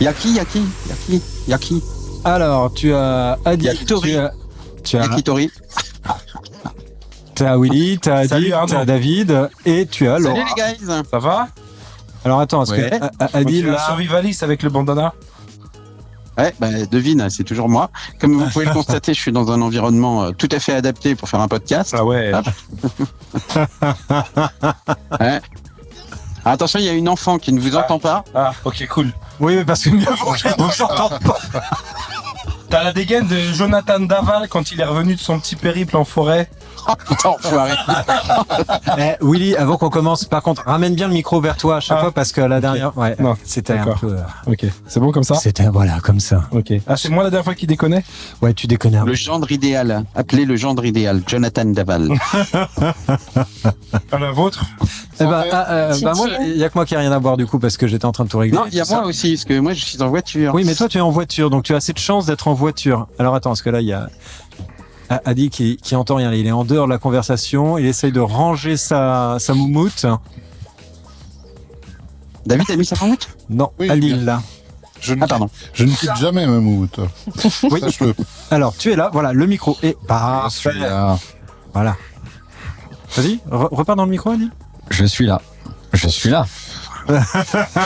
Yaki. Alors, tu as Adi, Yakitori. tu as Yakitori. Willy, tu as Adi, Salut, Arnaud. tu as David et tu as Laura. Salut les guys. Ça va? Alors attends, est-ce Ouais. que Adi Tu es un là, survivaliste avec le bandana? Ouais, devine, c'est toujours moi. Comme vous pouvez le constater, je suis dans un environnement tout à fait adapté pour faire un podcast. Ah ouais. Ouais. Attention, il y a une enfant qui ne vous entend pas. Ah, ok, cool. oui, mais parce que mieux vaut qu'on s'entende pas. T'as la dégaine de Jonathan Daval quand il est revenu de son petit périple en forêt. Oh putain, enfoiré. Willy, avant qu'on commence, par contre, ramène bien le micro vers toi à chaque fois parce que la dernière, ouais, Non, c'était un d'accord. peu, Ok, c'est bon comme ça? c'était voilà comme ça. Ok. Ah, c'est moi la dernière fois qui déconnait? Ouais, tu déconnes un peu. Le gendre idéal. Appelez le gendre idéal. Jonathan Daval. À la vôtre? Eh ben, moi, il y a que moi qui ai rien à boire du coup parce que j'étais en train de tout régler. Non, il y a moi aussi, parce que moi je suis en voiture. Oui, mais toi tu es en voiture, donc tu as assez de chance d'être en voiture. Alors attends, parce que là il y a Adi qui entend rien, il est en dehors de la conversation, il essaye de ranger sa moumoute. David a mis sa route. Non, Oui, Adi bien. là. Je ne, Ah pardon. je ne quitte jamais ma moumoute. Oui. Sache-le. Alors tu es là, voilà, le micro est parfait. Voilà. Vas-y, repars dans le micro, Adi. Je suis là. Je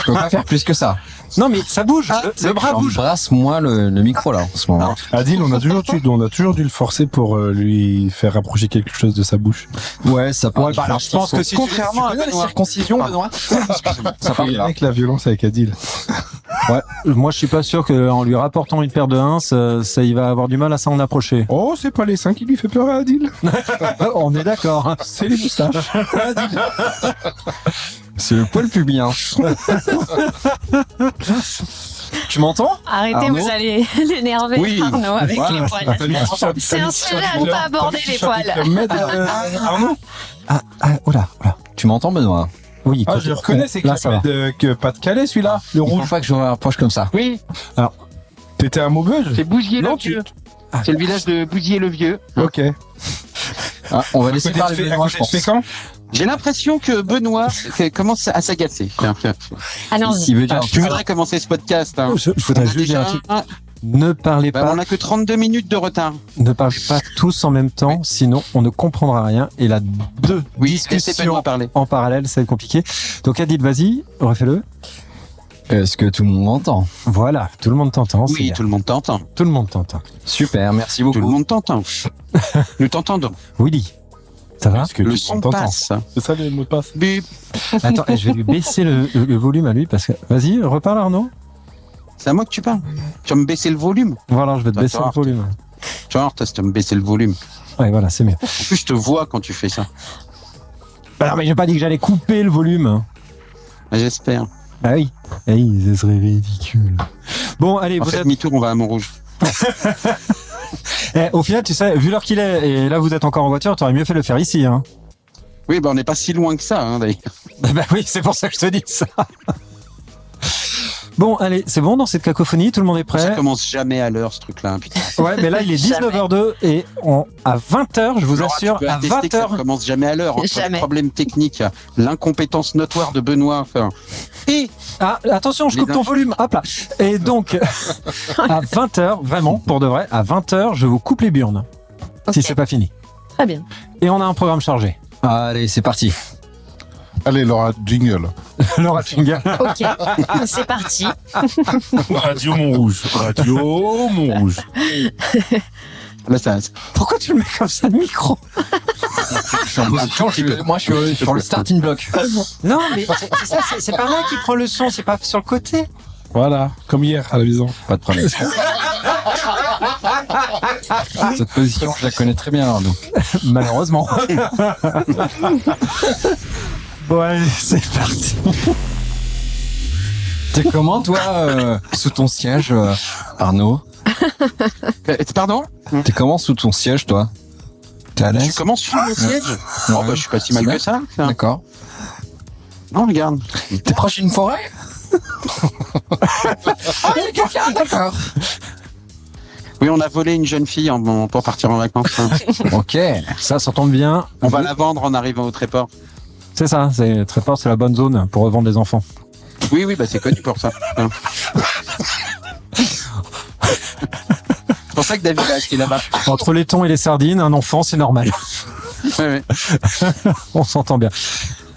peux pas faire plus que ça. Non mais ça bouge, le bras bouge. J'embrasse moi le micro là en ce moment. Adil, on a toujours dû le forcer pour lui faire rapprocher quelque chose de sa bouche. Ouais, ça peut. Ouais, bah alors je pense que si Contrairement à la Benoît. circoncision, Benoît. Ça part là. Avec la violence avec Adil. moi je suis pas sûr qu'en lui rapportant une paire de 1, ça il va avoir du mal à s'en approcher. Oh, c'est pas les seins qui lui fait peur à Adil. On est d'accord. Hein. C'est les moustaches. C'est le poil pubien. Tu m'entends? Arrêtez, Arnaud vous allez l'énerver, Oui. Arnaud, avec Voilà. les poils. C'est un sujet à ne pas aborder, les poils. Arnaud? Oh là. Tu m'entends, Benoît? Oui. Ah, je le reconnais, c'est là ça va. que Pas-de-Calais celui-là, le Il faut rouge. pas que je me rapproche comme ça. Oui, T'étais un Maubeuge? c'est Bousier-le-Vieux. Ah. C'est le village de Bousier-le-Vieux. Ok. Ah, on va laisser parler Benoît, je pense. Fécamp? J'ai l'impression que Benoît commence à s'agacer. Allons-y. Il veut dire. Tu voudrais commencer ce podcast. Hein. Je voudrais On a juste dire un déjà truc. Ne parlez Bah, pas, on n'a que 32 minutes de retard. ne parlez pas tous en même temps, sinon on ne comprendra rien. Et là, deux Oui, laissez discussions Benoît parler. en parallèle, ça va être compliqué. Donc Adil, vas-y, refais-le. Est-ce que tout le monde m'entend? Voilà, tout le monde t'entend. c'est Oui, bien. tout le monde t'entend. Tout le monde t'entend. Super, merci Tout le beaucoup. monde t'entend. Nous t'entendons. Willy, ça va? Est-ce que Le tu son m'entends? passe. C'est ça le mot de passe? Bip. Attends, je vais lui baisser le volume à lui parce que. Vas-y, reparle Arnaud. C'est à moi que tu parles. Tu vas me baisser le volume. Voilà, je vais te baisser le D'accord. volume. Tu vas voir, toi, si tu vas me baisser le volume. Ouais, voilà, c'est mieux. En plus, je te vois quand tu fais ça. Bah non, mais j'ai pas dit que j'allais couper le volume. Ah, j'espère. Ah oui. Ah oui, ce serait ridicule. Bon, allez, En vous fait, êtes... demi-tour, on va à Montrouge. Au final, tu sais, vu l'heure qu'il est, et là vous êtes encore en voiture, t'aurais mieux fait de le faire ici. Hein. Oui, bah, on n'est pas si loin que ça, hein, d'ailleurs. Bah oui, c'est pour ça que je te dis ça. Bon, allez, c'est bon dans cette cacophonie, tout le monde est Ça prêt. commence jamais à l'heure, ce truc-là. Hein, putain. Ouais, mais là il est Jamais. 19h02 et à 20h, je vous Laura, assure, tu peux à attester que ça 20h. commence jamais à l'heure. Entre Jamais. les problèmes techniques, l'incompétence notoire de Benoît. Enfin, et Ah, attention, je coupe Les ton volume. Hop là. Et donc, à 20h, vraiment, pour de vrai, à 20h, je vous coupe les burnes. Si Ok. c'est pas fini. Très bien. Et on a un programme chargé. Allez, c'est parti. Allez, Laura, jingle. Laura Finger. Ok, c'est parti. Radio Montrouge. Radio Montrouge. là, ça, Pourquoi tu le mets comme ça, le micro? Je suis en position, moi je suis sur le starting block. Non, mais c'est ça, c'est pas moi qui prends le son, c'est pas sur le côté. Voilà, comme hier à la maison. Pas de problème. Cette position, je la connais très bien, Arnaud. Malheureusement. Bon, allez, c'est parti. T'es comment, toi, sous ton siège, Arnaud? Pardon? T'es comment sous ton siège, toi? T'es à Tu l'aise? commences sur le siège? Oh, bah, je suis pas si mal que ça. Enfin, D'accord. non, regarde. T'es proche d'une forêt? D'accord. Oui, on a volé une jeune fille pour partir en vacances. Hein. Ok. Ça tombe bien. On va la vendre en arrivant au Tréport. C'est ça, c'est Tréport, c'est la bonne zone pour revendre des enfants. Oui, bah c'est connu pour ça. Hein. C'est pour ça que David a acheté là-bas. Entre les thons et les sardines, un enfant, c'est normal. Ouais. On s'entend bien.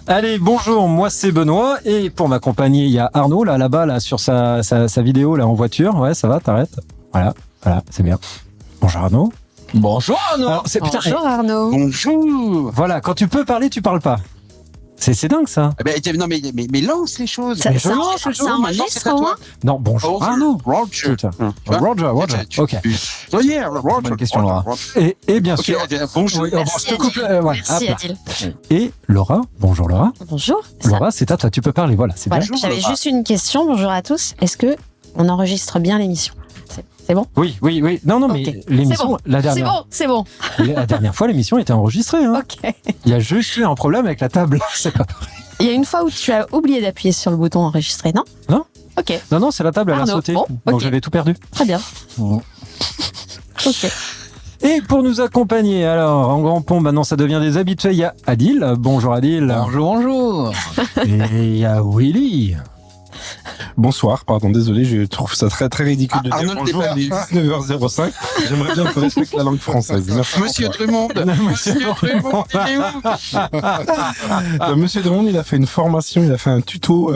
Allez, bonjour, moi c'est Benoît et pour m'accompagner, il y a Arnaud là-bas sur sa vidéo là en voiture. Ouais, ça va, t'arrêtes. Voilà, c'est bien. Bonjour Arnaud. Bonjour Arnaud. Alors, Bonjour Arnaud. Bonjour. Voilà, quand tu peux parler, tu parles pas. C'est dingue ça. Eh ben, non, mais lance les choses. Ça, Mais ça, je enregistre, lance les ça choses, maintenant, enregistre c'est à au toi. moins. Non, bonjour Arnaud. Roger. Putain. Tu vois Roger. Ok. So yeah, Roger. Bonne question, Laura. Et bien Ok, sûr. bonjour. Oui, Merci, je te coupe. Adil. Voilà, Merci hop là. Adil. Et Laura. Bonjour Laura. Bonjour. Ça- Laura, c'est à toi. Tu peux parler. Voilà, c'est Voilà, bien. j'avais Laura. juste une question. Bonjour à tous. Est-ce que on enregistre bien l'émission? C'est bon? Oui. Non, mais Ok. l'émission, C'est bon. la C'est dernière. bon, c'est bon. La dernière fois, l'émission était enregistrée. Hein. Ok. Il y a juste eu un problème avec la table. C'est pas... Il y a une fois où tu as oublié d'appuyer sur le bouton enregistrer, non? Non. Ok, Non, c'est la table, elle a Arnaud, sauté. bon, Donc ok. j'avais tout perdu. très bien. Bon. Ok. Et pour nous accompagner, alors, en grand pont, maintenant ça devient des habitués, il y a Adil. Bonjour Adil. Bonjour. Et il y a Willy. Bonsoir, pardon, désolé, je trouve ça très très ridicule de dire Arnaud bonjour à Départ. 19h05. J'aimerais bien qu'on respecte la langue française. Merci. Monsieur Drummond. Monsieur Drummond, il est où? Monsieur Drummond, il a fait une formation, il a fait un tuto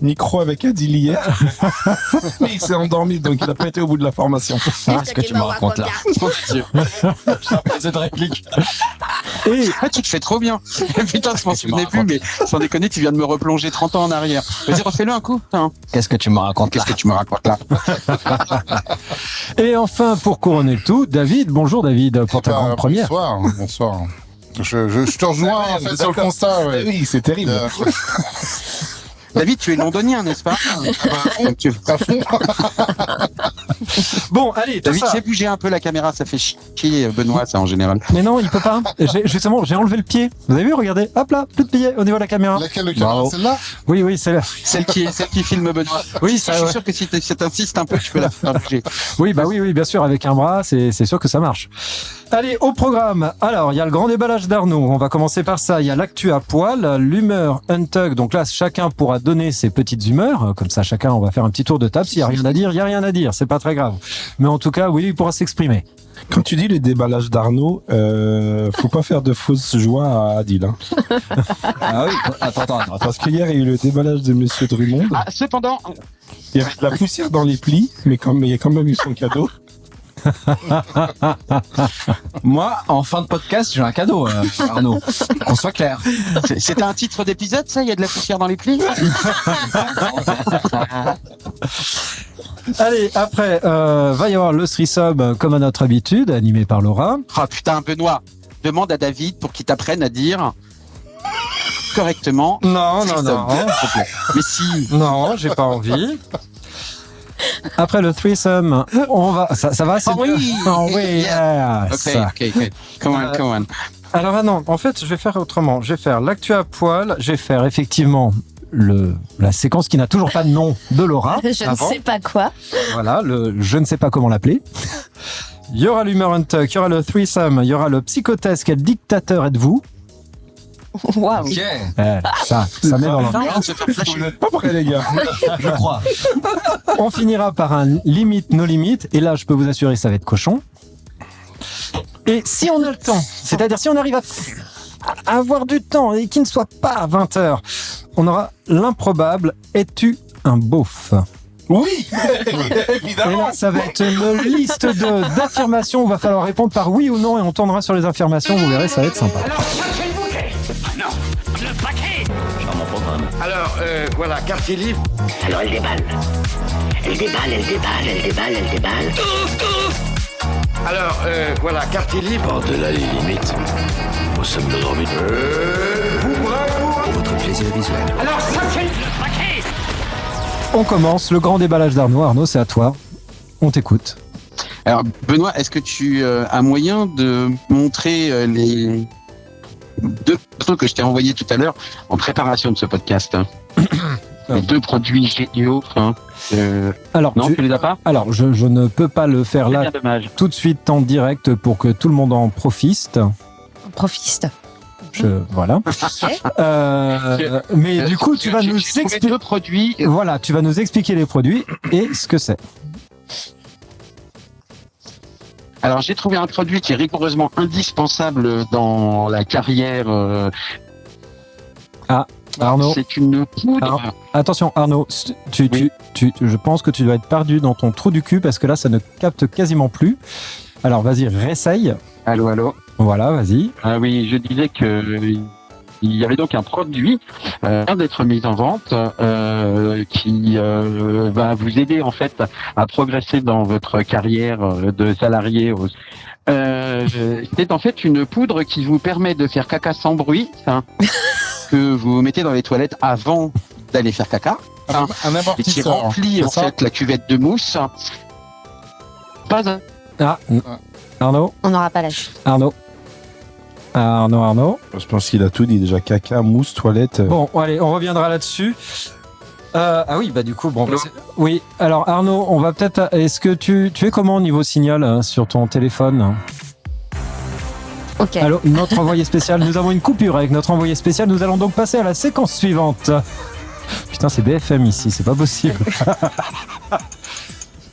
micro avec Adil hier. Mais il s'est endormi, donc il n'a pas été au bout de la formation. Ce que tu me racontes là. Mon Dieu. Cette réplique. Et Ah, tu te fais trop bien. Putain, je m'en souvenais plus, mais sans déconner, tu viens de me replonger 30 ans en arrière. Vas-y, refais-le un coup. Putain. Qu'est-ce que tu me racontes là? Qu'est-ce que tu me racontes là? Et enfin, pour couronner le tout, David. Bonjour David, pour ta grande première. Bonsoir. Je te rejoins en fait sur le constat. Ouais. Oui, c'est terrible. David, tu es londonien, n'est-ce pas? Donc, À fond. Bon, allez, tout David, ça. fais bouger un peu la caméra, ça fait chier Benoît, ça en général. Mais non, il peut pas. Justement, j'ai enlevé le pied. Vous avez vu, regardez. Hop là, plus de pied au niveau de la caméra. Laquelle le caméra? Bravo. Celle-là? Oui, c'est là. Celle qui filme Benoît. Oui, Je ça, suis ouais. sûr que si t'insistes un peu, tu peux la faire bouger. Oui, bien sûr, avec un bras, c'est sûr que ça marche. Allez, au programme. Alors, il y a le grand déballage d'Arnaud. On va commencer par ça. Il y a l'actu à poil, l'humeur Untug. Donc là, chacun pourra donner ses petites humeurs. Comme ça, chacun, on va faire un petit tour de table. S'il y a rien à dire, il y a rien à dire. C'est pas très grave. Mais en tout cas, oui, il pourra s'exprimer. Quand tu dis le déballage d'Arnaud, faut pas faire de fausses joies à Adil. Hein. Ah oui. Attends. Parce qu'hier, il y a eu le déballage de Monsieur Drummond. Ah, cependant, Il y avait de la poussière dans les plis, mais il y a quand même eu son cadeau. Moi, en fin de podcast, j'ai un cadeau, Arnaud. Qu'on soit clair. c'était un titre d'épisode, ça? Il y a de la poussière dans les plis? Allez, après, va y avoir le threesome comme à notre habitude, animé par Laura. Ah putain, Benoît, demande à David pour qu'il t'apprenne à dire correctement. Non, s'il te plaît. Mais si. Non, j'ai pas envie. Après le threesome, on va. Ça va, c'est Oh oui. Oh oui, yeah, ça. Ok. Come on. Alors, non, en fait, je vais faire autrement. Je vais faire l'actu à poil. Je vais faire effectivement la séquence qui n'a toujours pas de nom de Laura. Je ne avant. sais pas quoi. Voilà, je ne sais pas comment l'appeler. Il y aura l'humeur Untuck, il y aura le threesome, il y aura le psychotest. Quel dictateur êtes-vous? Waouh. Ok. Ça met dans l'ambiance. On se fait flasher. Vous n'êtes pas prêts, les gars. Je crois. On finira par un limite, no limite. Et là, je peux vous assurer, ça va être cochon. Et si on a le temps, c'est-à-dire si on arrive à avoir du temps et qu'il ne soit pas à 20h, on aura l'improbable. Es-tu un beauf? Oui, Et évidemment. là, ça va être une liste d'affirmations. Il va falloir répondre par oui ou non et on tournera sur les affirmations. Vous verrez, ça va être sympa. Alors, voilà, quartier libre. Alors elle déballe. Elle déballe. Alors, voilà, quartier libre. Par-delà les limites, nous sommes de l'orbite. Pour votre plaisir visuel. Alors, ça fait... On commence le grand déballage d'Arnaud. Arnaud, c'est à toi. On t'écoute. Alors, Benoît, est-ce que tu as moyen de montrer les 2 photos que je t'ai envoyées tout à l'heure en préparation de ce podcast, hein? Les 2 produits géniaux. Hein, Alors, non, tu les as pas? alors je ne peux pas le faire C'est là bien dommage. tout de suite en direct pour que tout le monde en profite. Profiste. Voilà. Mais du coup, tu vas nous expliquer deux produits. Voilà, tu vas nous expliquer les produits et ce que c'est. Alors, j'ai trouvé un produit qui est rigoureusement indispensable dans la carrière. Arnaud. C'est une poudre. Attention, Arnaud, je pense que tu dois être perdu dans ton trou du cul parce que là, ça ne capte quasiment plus. Alors, vas-y, réessaye. Allô, allô. Voilà, vas-y. Ah oui, je disais que il y avait donc un produit vient d'être mis en vente qui va vous aider en fait à progresser dans votre carrière de salarié. C'est en fait une poudre qui vous permet de faire caca sans bruit, que vous mettez dans les toilettes avant d'aller faire caca. Un Et qui amortisseur. remplit en c'est ça fait la cuvette de mousse. Pas un... Arnaud, On n'aura pas la chute. Arnaud. Je pense qu'il a tout dit déjà. Caca, mousse, toilette. Bon, allez, on reviendra là-dessus. Ah oui, bah du coup, bon. Oui, alors Arnaud, on va peut-être. Est-ce que tu es comment au niveau signal sur ton téléphone? Ok. Allô, notre envoyé spécial. Nous avons une coupure avec notre envoyé spécial. Nous allons donc passer à la séquence suivante. Putain, c'est BFM ici, c'est pas possible.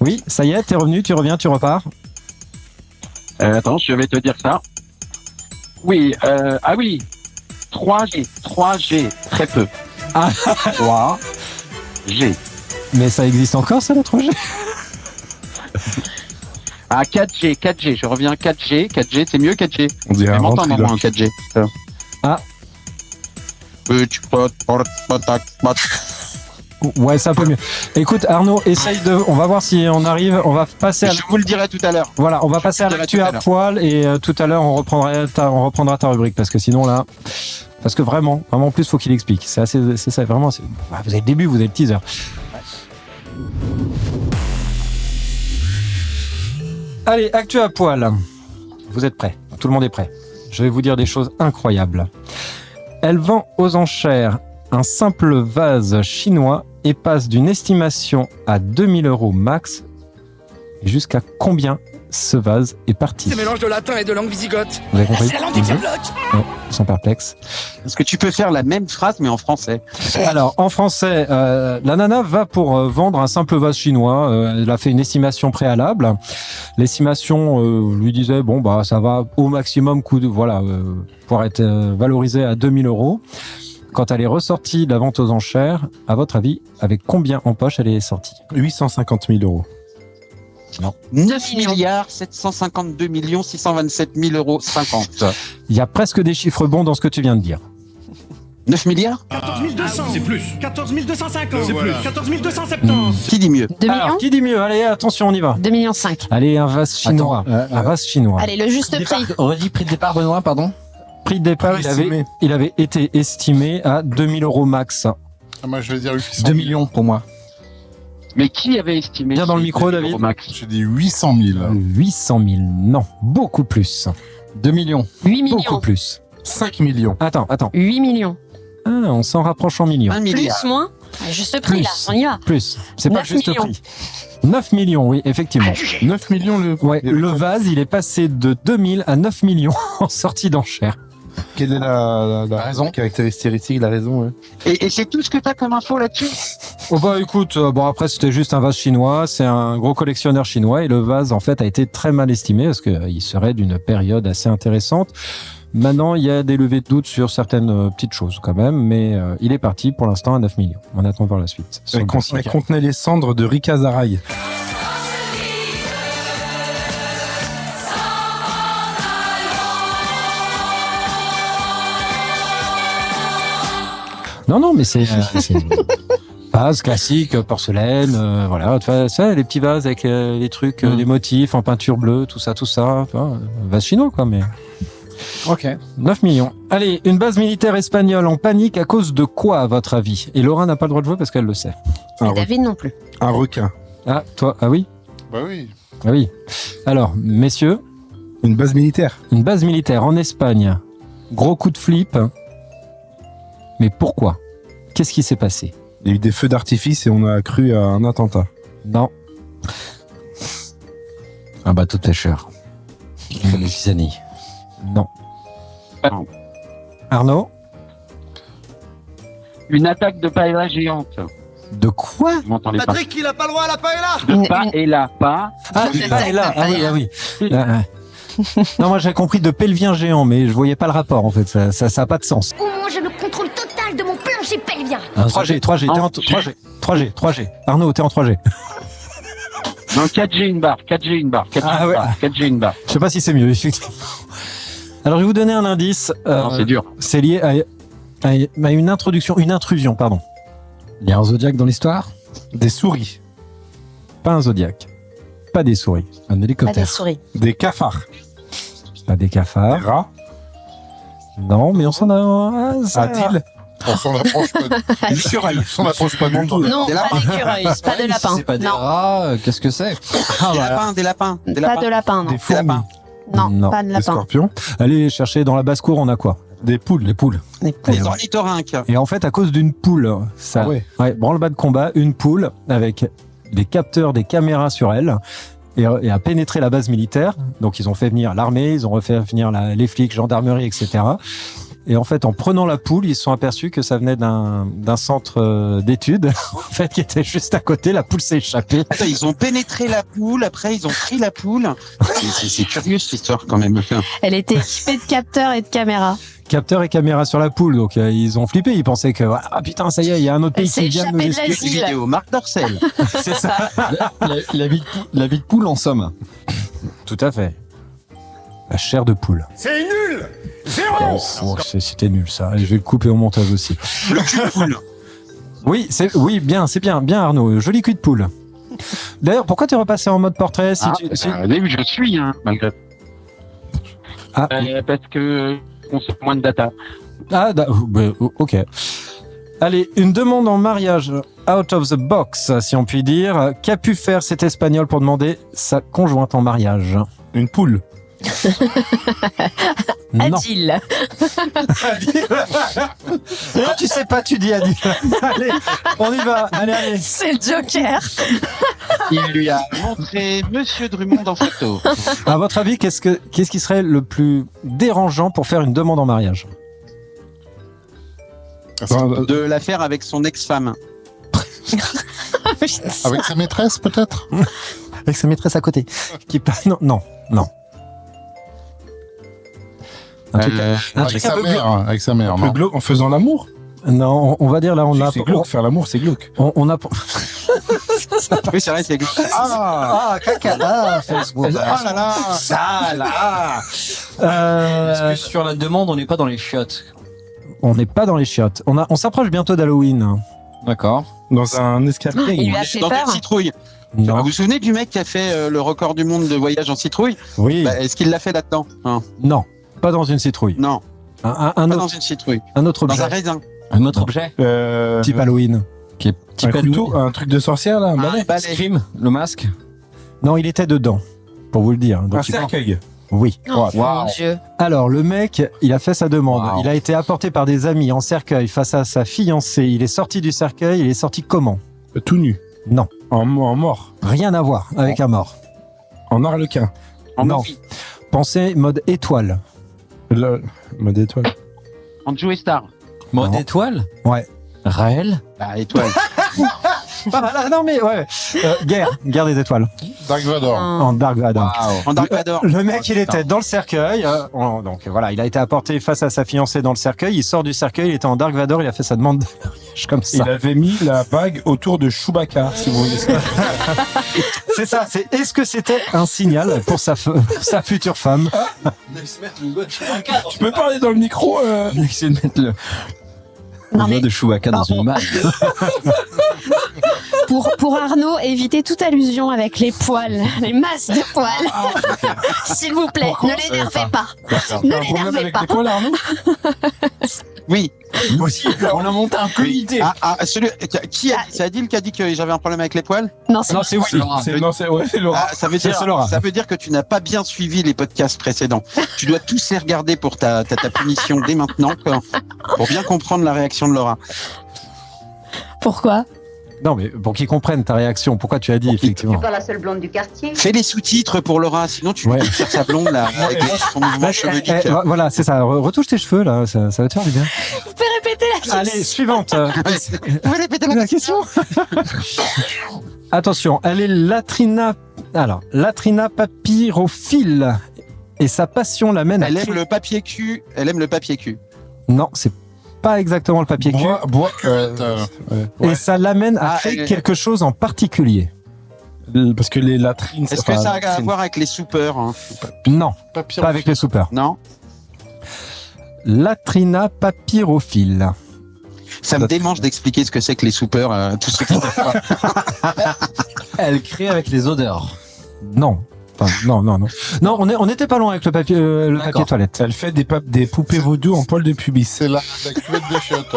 Oui, ça y est, t'es revenu, tu reviens, tu repars. Attends, je vais te dire ça. Oui, 3G, très peu. 3G. Mais ça existe encore, ça, la 3G? 4G, je reviens 4G, c'est mieux 4G. On dirait Tu un m'entends ventriloque. en 4G. Ouais, c'est un peu mieux. Écoute, Arnaud, essaye de. On va voir si on arrive. On va passer à. Je vous le dirai tout à l'heure. Voilà, on va passer à l'actu à poil et tout à l'heure on reprendra ta rubrique parce que sinon là. Parce que vraiment, en plus, faut qu'il explique. C'est ça, vraiment. Vous avez le début, vous avez le teaser. Allez, actu à poil. Vous êtes prêts? Tout le monde est prêt. Je vais vous dire des choses incroyables. Elle vend aux enchères un simple vase chinois et passe d'une estimation à 2000 € max. Jusqu'à combien ce vase est parti? C'est mélange de latin et de langue visigoth. Vous avez compris? C'est la langue des diabloques. Ouais, ils sont perplexes. Est-ce que tu peux faire la même phrase mais en français? Alors, en français, la nana va pour vendre un simple vase chinois. Elle a fait une estimation préalable. L'estimation lui disait, bon, bah, ça va au maximum pour être valorisé à 2000 €. Quand elle est ressortie de la vente aux enchères, à votre avis, avec combien en poche elle est sortie? 850 000 €. 9 milliards 752 627 000 € 50. Il y a presque des chiffres bons dans ce que tu viens de dire. 9 milliards? 14 200. C'est plus. 14 250. C'est plus. 14 270. Qui dit mieux? 2 Alors, millions qui dit mieux? Allez, attention, on y va. 2 millions 5. Allez, un vase chinois. Un vase chinois. Allez, le juste prix. Redis prix de départ, Benoît, pardon. Prix de départ, il avait été estimé à 2000 € max. Ah, moi, je vais dire 800 2 000. millions pour moi. Mais qui avait estimé? Viens dans le ces micro, 2 David. € max? J'ai dit 800 000. 800 000. Non, beaucoup plus. 2 millions. 8 Beaucoup millions. plus. 5 millions. Attends. 8 millions. Ah, on s'en rapproche en millions. 1 milliard. Plus, moins. Juste prix, Plus. là. On y va. Plus. C'est pas 9 juste millions. prix. 9 millions, oui, effectivement. 9 millions le. Ouais, le vase, il est passé de 2000 à 9 millions en sortie d'enchère. Quelle est la raison caractéristique, la raison, ouais. Et c'est tout ce que t'as comme info là-dessus? Oh bah écoute, après c'était juste un vase chinois, c'est un gros collectionneur chinois et le vase en fait a été très mal estimé parce qu'il serait d'une période assez intéressante. Maintenant, il y a des levées de doute sur certaines petites choses quand même, mais il est parti pour l'instant à 9 millions. On attend de voir la suite. Sur le dossier. Elle contenait les cendres de Rika Zaraï. Non, mais c'est vase classique, porcelaine, voilà. Tu vois, ça, les petits vases avec les trucs, les motifs en peinture bleue, tout ça. Tu vois, vase chinois, quoi, mais. Ok. 9 millions. Allez, une base militaire espagnole en panique à cause de quoi, à votre avis? Et Laura n'a pas le droit de jouer parce qu'elle le sait. Et David non plus. Un requin. Ah, toi, ah oui? Bah oui. Ah oui. Alors, messieurs, Une base militaire. une base militaire en Espagne. Gros coup de flip. Mais pourquoi? Qu'est-ce qui s'est passé? Il y a eu des feux d'artifice et on a cru à un attentat. Non. Un bateau de pêcheur. Les Pisani. Non. Arnaud? Une attaque de paella géante. De quoi? Vous m'entendez pas? il a pas le droit à la paella. De paella, pas. Ah, là. Ah oui. Non, moi j'ai compris de pelvien géant, mais je voyais pas le rapport en fait. Ça a pas de sens. Au moins, j'ai le contrôle total de mon plancher pelvien. 3G, t'es en 3G. Arnaud, t'es en 3G. Non, 4G une barre. 4G une barre. Je sais pas si c'est mieux, effectivement. Alors, je vais vous donner un indice. Non, c'est dur. C'est lié à une intrusion, pardon. Il y a un zodiaque dans l'histoire? Des souris. Pas un zodiaque. Pas des souris. Un Pas des hélicoptère? souris. Des cafards. Pas des Des cafards. rats. Non, mais on s'en a... A-t-il? On s'en approche pas. L'écureuil. On s'en approche pas du tout. Non, Des pas lapins. d'écureuil, pas de lapin. C'est pas des Non, rats, qu'est-ce que c'est? Des lapins. pas de lapin, non. Des fourmis. lapins. Non, Non. pas de Des lapin. scorpions. Allez chercher dans la basse-cour, on a quoi? Des poules. Les poules. Des poules. Des ornithorynques. Et en fait, à cause d'une poule, ça... Ah ouais. Ouais, branle-bas de combat, une poule avec des capteurs, des caméras sur elle et a pénétré la base militaire. Donc, ils ont fait venir l'armée, ils ont refait venir les flics, gendarmerie, etc. Et en fait, en prenant la poule, ils se sont aperçus que ça venait d'un centre d'études, en fait, qui était juste à côté. La poule s'est échappée. Attends, ils ont pénétré la poule, après ils ont pris la poule. C'est curieux cette histoire quand même. Elle était équipée de capteurs et de caméras. Capteurs et caméras sur la poule. Donc, ils ont flippé. Ils pensaient que, ah putain, ça y est, il y a un autre Elle pays s'est qui vient nous échappée de espionner. l'asile. Vidéo, Marc Dorcel. C'est ça. La vie de poule en somme. Tout à fait. La chair de poule. C'est nul. Zéro. Oh, c'était nul ça. Allez, je vais le couper au montage aussi. Le cul de poule. Oui, c'est bien Arnaud. Joli cul de poule. D'ailleurs, pourquoi tu es repassé en mode portrait si Au début, je suis, malgré. Ah, Parce que on sait moins de data. ok. Allez, une demande en mariage out of the box, si on peut dire. Qu'a pu faire cet Espagnol pour demander sa conjointe en mariage? Une poule. Non. Adil. Quand tu sais pas, tu dis Adil. Allez, on y va. Allez. C'est le Joker. Il lui a montré Monsieur Drummond en photo. À votre avis, qu'est-ce qui serait le plus dérangeant pour faire une demande en mariage? De la faire avec son ex-femme. Avec sa maîtresse, peut-être? Avec sa maîtresse à côté. Non. Un truc Avec sa mère. Avec sa mère, Le non. glauque en faisant l'amour. Non, on va dire là, C'est glauque. Faire l'amour, c'est glauque. on a. Oui, c'est vrai, c'est Caca. Facebook. Ah là là. Ça là. Est-ce que sur la demande, on n'est pas dans les chiottes? On n'est pas dans les chiottes. On s'approche bientôt d'Halloween. D'accord. Dans un escalier. Il lui a fait dans peur. une citrouille. Non. Vous vous souvenez du mec qui a fait le record du monde de voyage en citrouille? Oui. Est-ce qu'il l'a fait là-dedans? Non. Pas dans une citrouille. Non, Un pas dans autre, une citrouille. un autre Dans objet. un raisin. Un autre objet Type Halloween. qui est Un type couteau, un truc de sorcière là, un balai. Un balai. Scream, le masque. Non, il était dedans. Pour vous le dire. Donc, Un cercueil. Oui. Oh, Wow. mon Dieu. Alors, le mec, il a fait sa demande. Wow. Il a été apporté par des amis en cercueil face à sa fiancée. Il est sorti du cercueil. Il est sorti comment? Tout nu. Non. En mort. Rien à voir avec un mort. En arlequin. En Non. momie. Pensez mode étoile. Le mode étoile. En Joe Star. Mode Non. étoile. Ouais. Raël. Bah, étoile. Ah, non mais ouais. Guerre des étoiles. Dark Vador. En Dark Vador. En Dark Vador. Le mec, il était dans le cercueil. Donc voilà, il a été apporté face à sa fiancée dans le cercueil. Il sort du cercueil, il était en Dark Vador, il a fait sa demande de mariage comme ça. Il avait mis la bague autour de Chewbacca, si vous voulez. C'est ça. Est-ce que c'était un signal pour sa future femme? Tu peux parler dans le micro Essayer de mettre le Non, mais doigt de Chewbacca dans Pardon. une bague. pour Arnaud, évitez toute allusion avec les poils, les masses de poils. S'il vous plaît, ne l'énervez pas. Ne l'énervez pas. poils, Arnaud? Oui. On a monté un comité. C'est Adil qui a dit que j'avais un problème avec les poils? Non, c'est Non, c'est oui. C'est Laura. Ça veut dire que tu n'as pas bien suivi les podcasts précédents. Tu dois tous les regarder pour ta punition dès maintenant, pour bien comprendre la réaction de Laura. pourquoi? Non, mais pour qu'ils comprennent ta réaction, pourquoi tu as dit effectivement. pas la seule blonde du quartier. Fais les sous-titres pour Laura, sinon tu Ouais. vas faire sa blonde là, avec son mouvement chevelu. Voilà, c'est ça. Retouche tes cheveux là, ça va te faire du bien. Vous pouvez répéter la question. Allez, suivante. Vous répétez la question. Attention, elle est latrina papyrophile et sa passion l'amène à Elle aime créer- le papier cul. Elle aime le papier cul. Non, c'est pas exactement le papier cul. Et ça l'amène à Ah, créer elle- quelque chose en particulier. Parce que les latrines... Est-ce que ça a à voir avec les soupeurs hein? Non, Papier. pas avec les soupers. Non. Latrina papyrophile. Ça me démange d'expliquer ce que c'est que les soupeurs, tout ce qui Elle crée avec les odeurs. Non. Enfin, non. Non, on n'était pas loin avec le papier toilette. Elle fait des poupées vaudou en poil de pubis. C'est la cuvette des chiottes.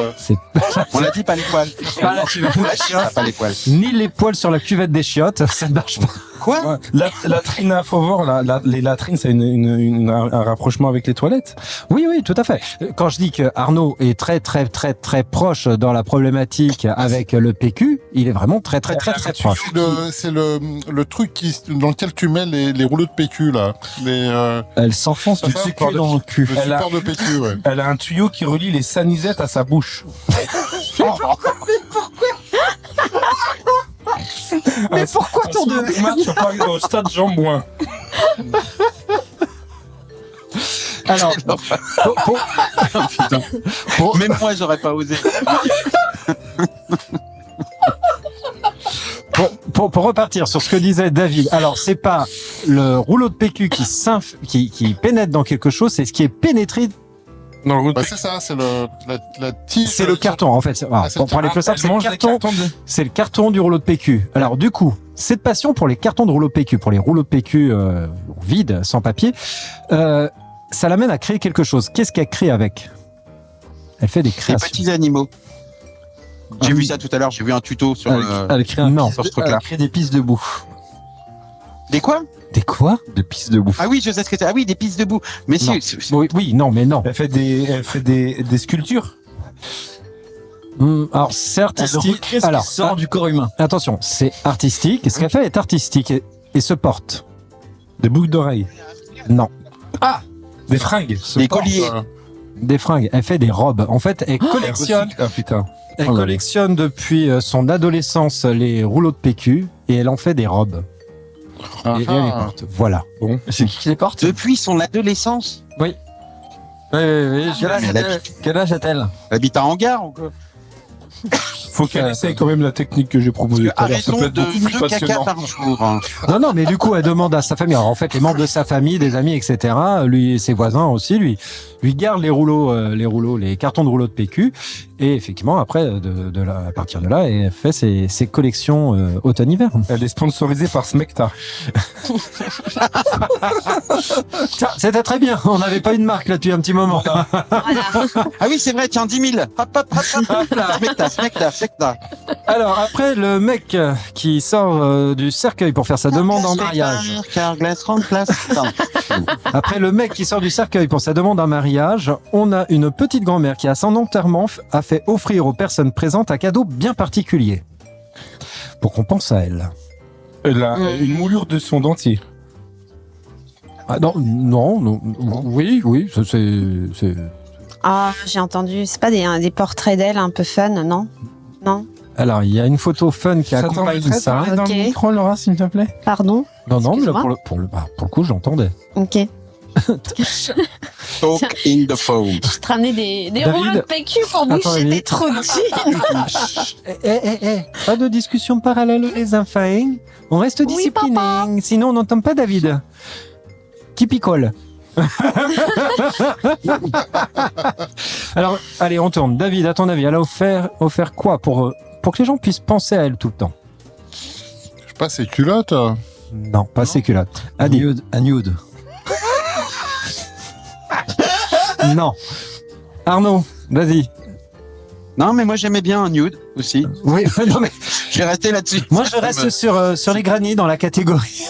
On l'a dit, pas les poils. Pas la cuvette des chiottes. Pas les poils. Ni les poils sur la cuvette des chiottes, ça ne marche pas. Quoi? La latrine, faut voir, les latrines, c'est un rapprochement avec les toilettes. Oui, tout à fait. Quand je dis que Arnaud est très proche dans la problématique avec le PQ, il est vraiment très proche. C'est le truc dans lequel tu mets les rouleaux de PQ, là. Elle s'enfonce du Ça, PQ dans le cul. Le support de PQ, ouais. Elle a un tuyau qui relie les sanisettes à sa bouche. Mais pourquoi ton deux match au stade Jean-Bouin. Alors, Même moi, j'aurais pas osé. pour repartir sur ce que disait David, alors c'est pas le rouleau de PQ qui pénètre dans quelque chose, c'est ce qui est pénétré. Dans le C'est ça, c'est la tige. C'est le carton en fait. Alors, c'est pour aller plus simple, Elle mange des cartons c'est le carton du rouleau de PQ. Alors du coup, cette passion pour les cartons de rouleau de PQ, pour les rouleaux de PQ vides, sans papier, ça l'amène à créer quelque chose. Qu'est-ce qu'elle crée avec? Elle fait des Des créations. petits animaux. J'ai vu ça tout à l'heure, j'ai vu un tuto sur Elle crée Non. sur ce truc-là. Elle crée des pistes debout. Des quoi? Des quoi? Des pistes debout. Ah oui, je sais ce que c'est. Ah oui, des pistes debout. Mais Non. si, Oui, non, mais non. Elle fait des sculptures. Alors c'est Elle artistique. recrée ce Alors qui sort du corps humain. attention, c'est artistique. Ce qu'elle fait est artistique et se porte. Des boucles d'oreilles. Non. Des fringues. des colliers. Des fringues. Elle fait des robes. En fait, elle collectionne. Ah putain. Elle Oh là là. collectionne depuis son adolescence les rouleaux de PQ et elle en fait des robes. Et elle les porte. Voilà. C'est qui les porte? Depuis son adolescence. Oui. Quel âge a-t-elle? Elle habite à Hangar ou quoi? Faut qu'elle essaye quand même la technique que j'ai proposée tout à l'heure. Ça Arrêtons peut être de beaucoup plus 2 caca passionnant. par jour. hein. Non, mais du coup, elle demande à sa famille. Alors, en fait, les membres de sa famille, des amis, etc., lui et ses voisins aussi, lui gardent les cartons de rouleaux de PQ. Et effectivement, après, à partir de là, elle fait ses collections automne-hiver. Elle est sponsorisée par Smecta. Tiens, c'était très bien. On n'avait pas une marque là depuis un petit moment. Ah oui, c'est vrai, tiens, 10 000. Hop là. Smecta. Alors, après, le mec qui sort du cercueil pour faire sa demande en mariage. Carglass remplace. Après le mec qui sort du cercueil pour sa demande en mariage, on a une petite grand-mère qui, à son enterrement, a fait offrir aux personnes présentes un cadeau bien particulier. Pour qu'on pense à elle. Elle a une moulure de son dentier. Ah, non, oui, c'est... Ah, j'ai entendu. C'est pas des portraits d'elle un peu fun, non? Non? Alors, il y a une photo fun qui accompagne ça. Dans Ok. le micro, Laura, s'il te plaît. Pardon? Non, mais là, Excuse-moi. pour le coup, j'entendais. Ok. Talk in the phone. Je te ramenais des David. rouleaux de PQ pour Attends, boucher David. des trous de jeans. Pas de discussion parallèle, les enfants. Hein. On reste Oui, disciplinés, papa. sinon on n'entend pas David. Qui picole. Alors, allez, on tourne. David, à ton avis, elle a offert quoi pour que les gens puissent penser à elle tout le temps? Je sais pas, ses culottes. Non, pas ses culottes. Adi. Un nude. Non. Arnaud, vas-y. Non, mais moi j'aimais bien un nude aussi. Oui, non, mais Je vais rester là-dessus. moi je reste sur les granits dans la catégorie.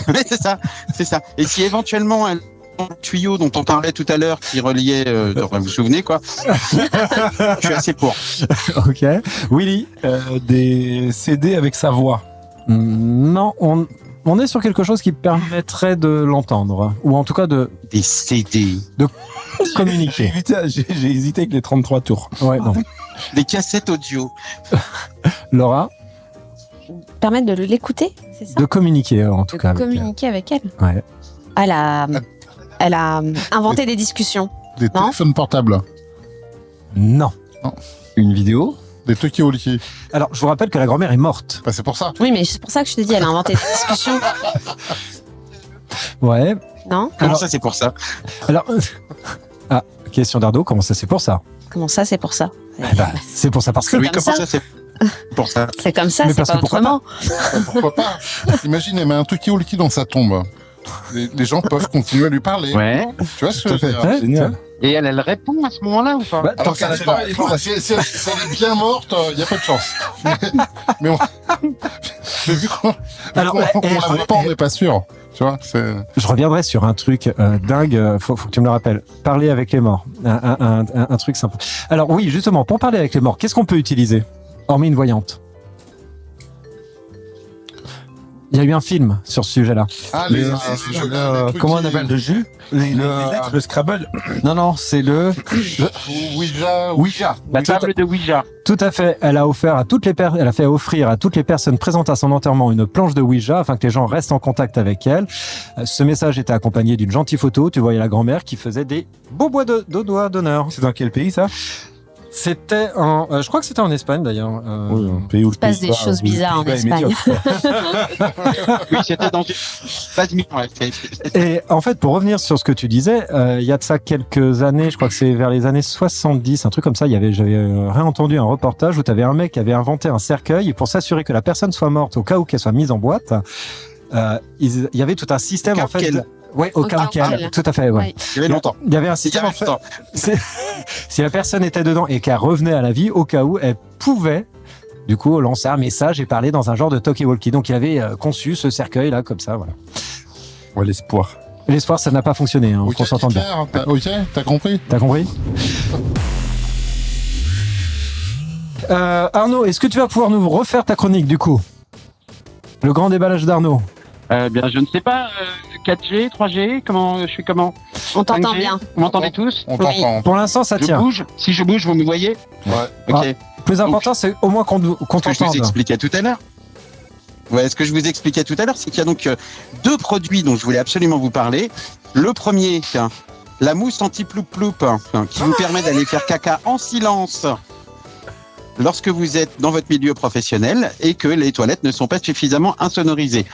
Mais c'est ça. Et si éventuellement elle tuyau dont on parlait tout à l'heure qui reliait, vous vous souvenez quoi. Je suis assez pour. Ok. Willy. Des CD avec sa voix. Non, on est sur quelque chose qui permettrait de l'entendre. Ou en tout cas de Des CD. communiquer. J'ai hésité avec les 33 tours. Ouais, non. Des cassettes audio. Laura, Permettre de l'écouter, c'est ça? de communiquer en tout De cas. avec elle. communiquer avec elle. Ouais. Elle a inventé des discussions. Des Non. téléphones portables. Non. Une vidéo. Des talkie-walkie. Alors, je vous rappelle que la grand-mère est morte. Bah, c'est pour ça. Oui, mais c'est pour ça que je te dis, elle a inventé des discussions. Ouais. Non? Comment Alors- ça c'est pour ça? Alors, ah, question d'Ardo, comment ça c'est pour ça? Comment ça, c'est pour ça? C'est pour ça parce que Oui, comme comment ça. ça c'est pour ça? C'est comme ça, Mais c'est parce pas que pourquoi autrement. Pourquoi pas? Imagine, elle met un talkie-walkie dans sa tombe. Les gens peuvent continuer à lui parler. Ouais. Tu vois ce que je veux dire? Ouais, Génial. Et elle répond à ce moment-là ou pas? Bah, Alors, si elle est bien morte, il y a pas de chance. Mais vu qu'on Alors, on la voit pas, on n'est pas sûr. Tu vois, je reviendrai sur un truc dingue, faut que tu me le rappelles. Parler avec les morts. Un truc simple. Alors oui, justement, pour parler avec les morts, qu'est-ce qu'on peut utiliser? Hormis une voyante. Il y a eu un film sur ce sujet-là. Ah, Comment on appelle le jus? Les lettres, le Scrabble. Non, c'est le... Ouija. La table de Ouija. Tout à fait. Elle a fait offrir à toutes les personnes présentes à son enterrement une planche de Ouija afin que les gens restent en contact avec elle. Ce message était accompagné d'une gentille photo. Tu voyais la grand-mère qui faisait des beaux doigts d'honneur. C'est dans quel pays ça? C'était je crois que c'était en Espagne d'ailleurs. Oui, un pays où Il se passe des choses bizarres en Espagne. Oui, c'était dans une phase ouais. Et en fait, pour revenir sur ce que tu disais, il y a de ça quelques années, je crois que c'est vers les années 70, un truc comme ça, j'avais réentendu un reportage où tu avais un mec qui avait inventé un cercueil et pour s'assurer que la personne soit morte au cas où qu'elle soit mise en boîte, il y avait tout un système en fait. Oui, au cas où qu'elle. Tout à fait, ouais. Il y avait longtemps. Il y avait un système en fait. Si la personne était dedans et qu'elle revenait à la vie, au cas où, elle pouvait du coup lancer un message et parler dans un genre de talkie-walkie. Donc il avait conçu ce cercueil là comme ça, voilà. Ouais, l'espoir. L'espoir, ça n'a pas fonctionné, hein, qu'on s'entende bien. Ok, t'as compris? T'as compris? Arnaud, est-ce que tu vas pouvoir nous refaire ta chronique du coup? Le grand déballage d'Arnaud. Bien, je ne sais pas. 4G, 3G, je suis comment? On t'entend 5G? bien. Vous m'entendez tous? On t'entend. Pour l'instant, ça Je tient. bouge. Si je bouge, vous me voyez? Ouais. Ok. Plus important, c'est au moins qu'on Ce que je vous t'entende. expliquais tout à l'heure. Ouais, ce que je vous expliquais tout à l'heure, c'est qu'il y a donc deux produits dont je voulais absolument vous parler. Le premier, la mousse anti-ploup-ploup, qui vous permet d'aller faire caca en silence lorsque vous êtes dans votre milieu professionnel et que les toilettes ne sont pas suffisamment insonorisées.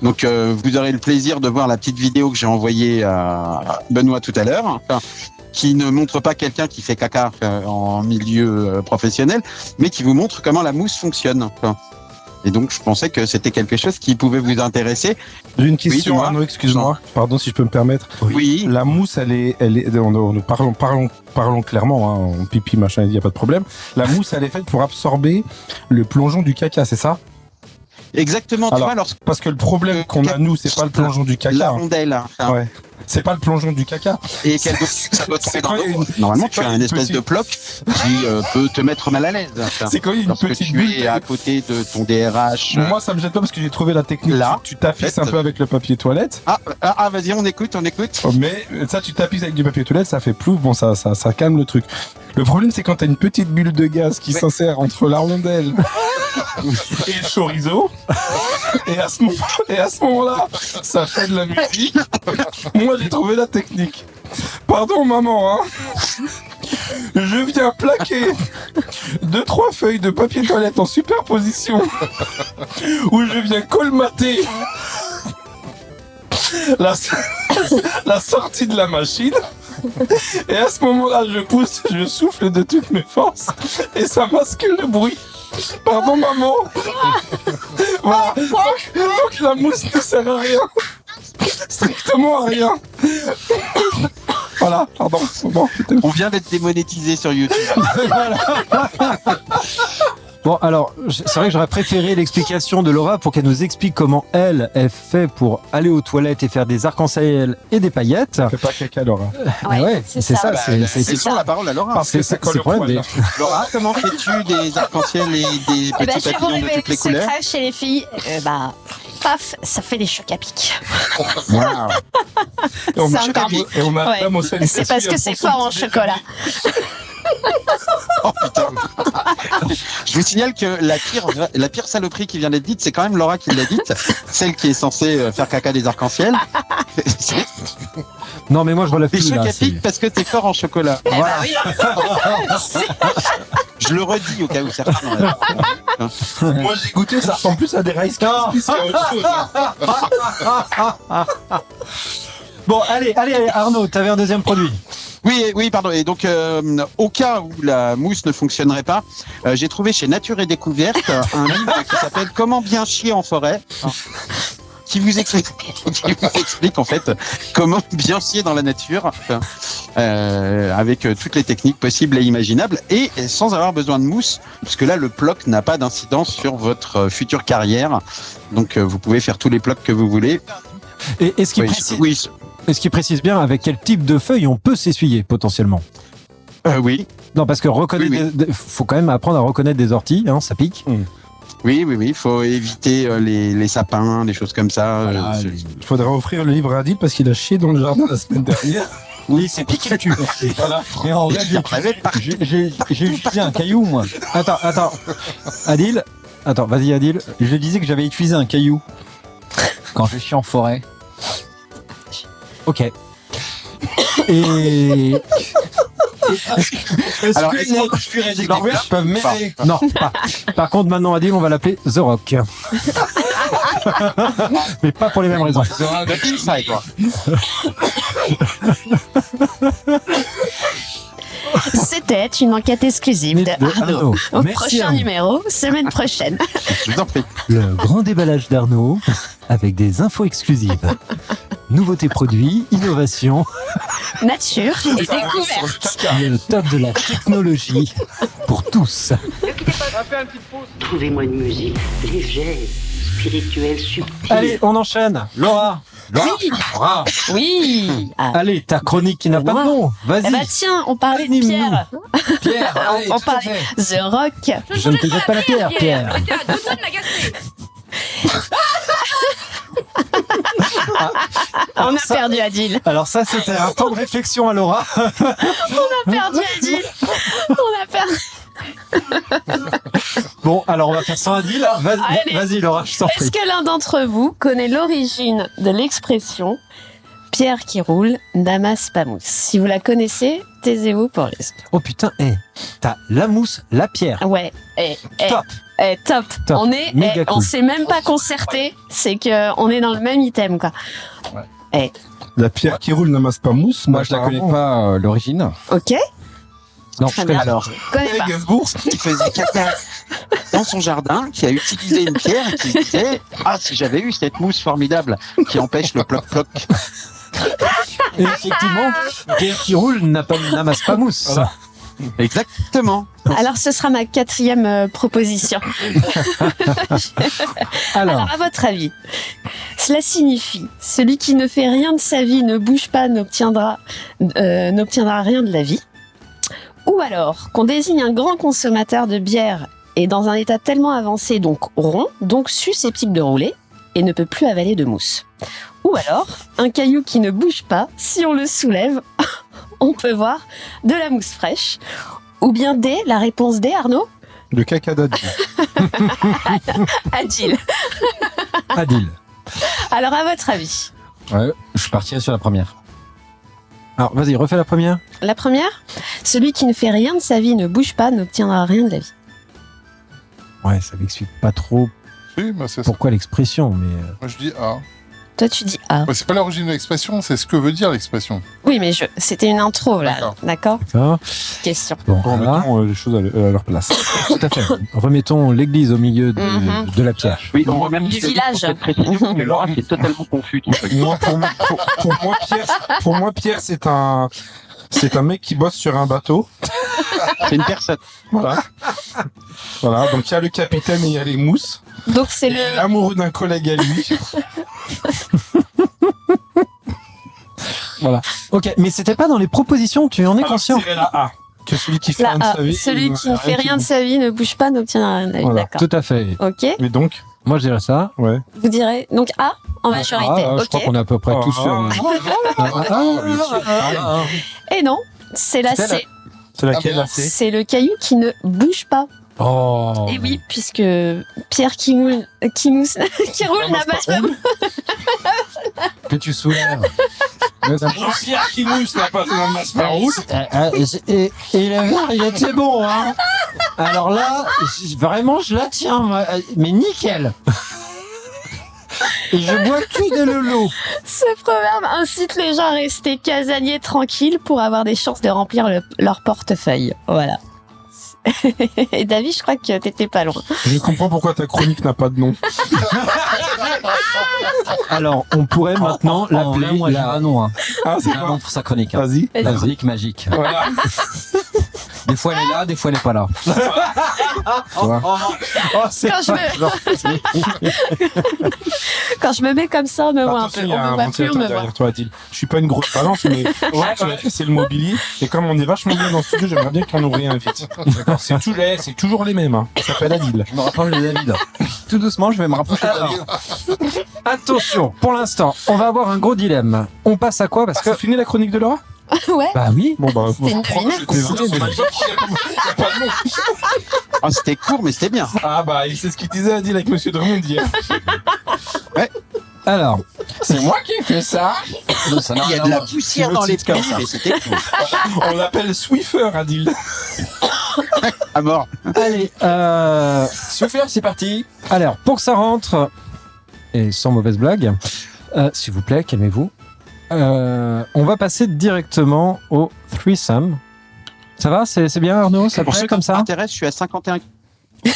Donc, vous aurez le plaisir de voir la petite vidéo que j'ai envoyée à Benoît tout à l'heure, qui ne montre pas quelqu'un qui fait caca en milieu professionnel, mais qui vous montre comment la mousse fonctionne. Et donc, je pensais que c'était quelque chose qui pouvait vous intéresser. J'ai une question, dis-moi. Arnaud, excuse-moi. Pardon si je peux me permettre. Oui. La mousse, parlons clairement, hein, en pipi, machin, il n'y a pas de problème. La mousse, elle est faite pour absorber le plongeon du caca, c'est ça? Exactement. Alors, tu vois, lorsque Parce que le problème qu'on a, nous, c'est pas le plongeon du la caca. rondelle, Ouais. C'est pas le plongeon du caca. et qu'elle ça doit tomber dans quoi, l'eau. une- Normalement, c'est tu quoi as une une espèce petite- de bloc qui peut te mettre mal à l'aise. C'est quand il y a une Lorsque petite tu bulle. es à côté de ton DRH. Moi, ça me gêne pas parce que j'ai trouvé la technique. Là, tu t'affiches faites- un peu avec le papier toilette. Vas-y, on écoute. Mais ça, tu t'appuies avec du papier toilette, ça fait plouf, bon, ça calme le truc. Le problème, c'est quand t'as une petite bulle de gaz qui s'insère entre la rondelle et le chorizo, et à ce moment-là, ça fait de la musique. Moi, j'ai trouvé la technique. Pardon, maman, hein. Je viens plaquer 2-3 feuilles de papier toilette en superposition, où je viens colmater la sortie de la machine. Et à ce moment-là, je pousse, je souffle de toutes mes forces et ça masque le bruit. Pardon, maman. Voilà. Donc la mousse ne sert à rien. Strictement à rien. Voilà, pardon. Bon, On vient d'être démonétisé sur YouTube. Bon, alors, c'est vrai que j'aurais préféré l'explication de Laura pour qu'elle nous explique comment elle fait pour aller aux toilettes et faire des arcs-en-ciel et des paillettes. Fais pas caca, Laura. Ouais, c'est ça. C'est la parole à Laura. C'est le problème. Laura, comment fais-tu des arcs-en-ciel et des Eh ben, petits je vais vous papillons de révéler toutes le les couleurs? secret chez les filles. Paf, ça fait des chocs à pic. Wow. Et on C'est a encore mieux. et on a Ouais. femme au sel et C'est parce que c'est fort en chocolat. Oh putain. Je vous signale que la pire saloperie qui vient d'être dite, c'est quand même Laura qui l'a dite, celle qui est censée faire caca des arcs-en-ciel. Non, mais moi, je relève T'es plus, choc là. à pic parce que t'es fort en chocolat. Voilà. Je le redis au cas où certains n'auraient pas. Moi, j'ai goûté, ça ressemble plus à des Rice Krispies qu'à autre chose. Bon, allez, Arnaud, t'avais un deuxième produit. Oui, pardon. Et donc, au cas où la mousse ne fonctionnerait pas, j'ai trouvé chez Nature et Découverte un livre qui s'appelle Comment bien chier en forêt, qui vous explique en fait comment bien chier dans la nature, avec toutes les techniques possibles et imaginables, et sans avoir besoin de mousse, puisque là, le ploc n'a pas d'incidence sur votre future carrière. Donc, vous pouvez faire tous les plocs que vous voulez. Et est-ce qu'il précise bien avec quel type de feuilles on peut s'essuyer potentiellement? Oui. Non, parce que faut quand même apprendre à reconnaître des orties, hein, ça pique. Oui, il faut éviter les sapins, des choses comme ça. Il faudrait offrir le livre à Adil parce qu'il a chié dans le jardin la semaine dernière. Oui, c'est piqué le cul. Voilà. Et en vrai, j'ai utilisé un caillou, moi. Attends. Adil. Attends, vas-y, Adil. Je disais que j'avais utilisé un caillou quand je suis en forêt. Ok. Et... Alors, quand je suis rédigé, je peux m'aider. Non, pas. Par contre, maintenant, Adil, on va l'appeler The Rock. Mais pas pour les mêmes raisons. C'était une enquête exclusive de Arnaud. Au Merci, prochain Arnaud. numéro, semaine prochaine. Je vous en prie. Le grand déballage d'Arnaud avec des infos exclusives. Nouveautés produits, innovation, Nature et découverte. le top de la technologie pour tous. Trouvez-moi une musique légère, spirituelle, subtile. Allez, on enchaîne. Laura. Oui. Allez, ta chronique qui n'a pas de nom. Vas-y. Eh ben tiens, on parlait de Anime-nous. Pierre. Pierre, allez, On tout à parlait fait. The Rock. Je ne te jette pas la pierre, Pierre. On a perdu Adil. Alors ça, c'était un temps de réflexion à Laura. On a perdu Adil. On a perdu. Bon, alors on va faire sans Adil. Allez. Vas-y, Laura, je t'en Est-ce prie. que l'un d'entre vous connaît l'origine de l'expression Pierre qui roule n'amasse pas mousse? Si vous la connaissez, taisez-vous pour les autres. Oh putain, t'as la mousse, la pierre. Ouais, Top. top. Top. On est, Méga on cool. s'est même pas concerté. C'est que on est dans le même item, quoi. La pierre qui roule n'amasse pas mousse. Moi, je la connais pas, l'origine. Ok. Non, Très je bien. connais. Alors, Connais pas. Gainsbourg, qui faisait caca dans son jardin, qui a utilisé une pierre et qui disait « Ah, si j'avais eu cette mousse formidable qui empêche le ploc-ploc. Et effectivement, pierre qui roule n'amasse pas mousse. Voilà. » Exactement. Alors, ce sera ma 4e proposition. Alors, à votre avis, cela signifie celui qui ne fait rien de sa vie, ne bouge pas, n'obtiendra rien de la vie. Ou alors qu'on désigne un grand consommateur de bière et dans un état tellement avancé, donc rond, donc susceptible de rouler et ne peut plus avaler de mousse. Ou alors un caillou qui ne bouge pas, si on le soulève, on peut voir de la mousse fraîche. Ou bien D, la réponse D, Arnaud? Le caca d'Adil. Adil. Adil. Alors à votre avis? Ouais, je partirais sur la première. Alors, vas-y, refais la première. La première, celui qui ne fait rien de sa vie, ne bouge pas, n'obtiendra rien de la vie. Ouais, ça m'explique pas trop Oui, bah, c'est ça. pourquoi l'expression, mais... Moi, je dis A. Toi, tu dis A. Ouais, c'est pas l'origine de l'expression, c'est ce que veut dire l'expression. Oui, mais c'était une intro, là. D'accord? D'accord. Question. Bon, Remettons voilà. les choses à leur place. Tout à fait. Remettons l'église au milieu de la pierre. Oui, on remercie Du village. cette précision, mais Laura, c'est totalement confus. ton truc. Pour moi, Pierre, c'est un mec qui bosse sur un bateau C'est une personne. Voilà. Voilà, donc il y a le capitaine et il y a les mousses. Donc c'est Et l'amoureux d'un collègue à lui. Voilà. Ok, mais c'était pas dans les propositions, tu en es conscient? C'est la A. Que celui qui fait La rien de A. sa vie. Celui qui ne fait rien de sa vie ne bouge pas, n'obtiendra rien de la vie. Voilà, D'accord. tout à fait. Ok. Mais donc, Moi, je dirais ça. ouais. Vous direz donc A en majorité. Je crois Ok. qu'on est à peu près tous sur... Et non, c'est la C'était C. C'est laquelle la C? C'est le caillou qui ne bouge pas. Oh. Et oui, puisque Pierre qui roule n'a pas de Que tu soulèves. Pierre qui mousse n'a pas un masparoule. Et le verre, il était bon, hein. Alors là, vraiment, je la tiens, moi. Mais nickel. Et je bois que de l'eau. Ce proverbe incite les gens à rester casaniers tranquilles pour avoir des chances de remplir leur portefeuille. Voilà. Et David, je crois que t'étais pas loin. Je comprends pourquoi ta chronique n'a pas de nom. Alors, on pourrait maintenant l'appeler... Moi, j'ai un nom. Hein. Ah, c'est Un nom pour sa chronique. Hein. Vas-y. La chronique magique. Voilà. Des fois, elle est là, des fois, elle est pas là. Tu vois. Quand je me mets comme ça, on me voit un peu. Attention, il y a On me un voit plus, on ventilateur me voit. derrière toi, Adil. Je suis pas une grosse balance, mais c'est le mobilier. Et comme on est vachement bien dans ce studio, j'aimerais bien qu'on nous réinvite. D'accord, c'est toujours les mêmes. Hein. Ça s'appelle Adil. Je me rapproche de David. Tout doucement, je vais me rapprocher de David. Attention, pour l'instant, on va avoir un gros dilemme. On passe à quoi? Parce que... C'est fini la chronique de Laura? Ouais. Bah oui. Bon, bah, C'était une devinette. Ah, c'était court, mais c'était bien. Ah, bah, c'est ce qu'il disait Adil avec Monsieur Drummond hier. Alors, C'est moi qui ai fait ça. Ça n'a Il y rien a de à la voir. poussière dans les comme pieds, ça. mais c'était cool. On l'appelle Swiffer, Adil. À mort. allez, Super, c'est parti. alors, pour que ça rentre, et sans mauvaise blague, s'il vous plaît, calmez-vous. On va passer directement au threesome. Ça va? C'est bien, Arnaud? Ça Pour plaît ceux comme qui ça? m'intéressent, je suis à 51. On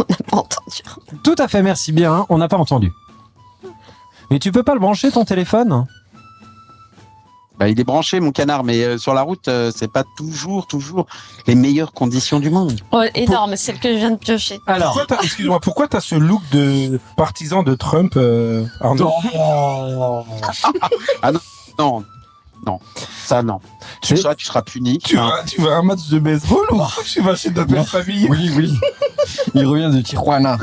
n'a pas entendu. Tout à fait, merci bien. On n'a pas entendu. Mais tu peux pas le brancher, ton téléphone? Bah, il est branché, mon canard, mais sur la route, c'est pas toujours les meilleures conditions du monde. Oh, énorme, celle que je viens de piocher. Alors, Excuse-moi, pourquoi t'as ce look de partisan de Trump, Arnaud? Non, ça non. Tu seras puni. Tu vas à un match de baseball ou tu vas chez ta belle famille? Oui. Il revient de Tijuana.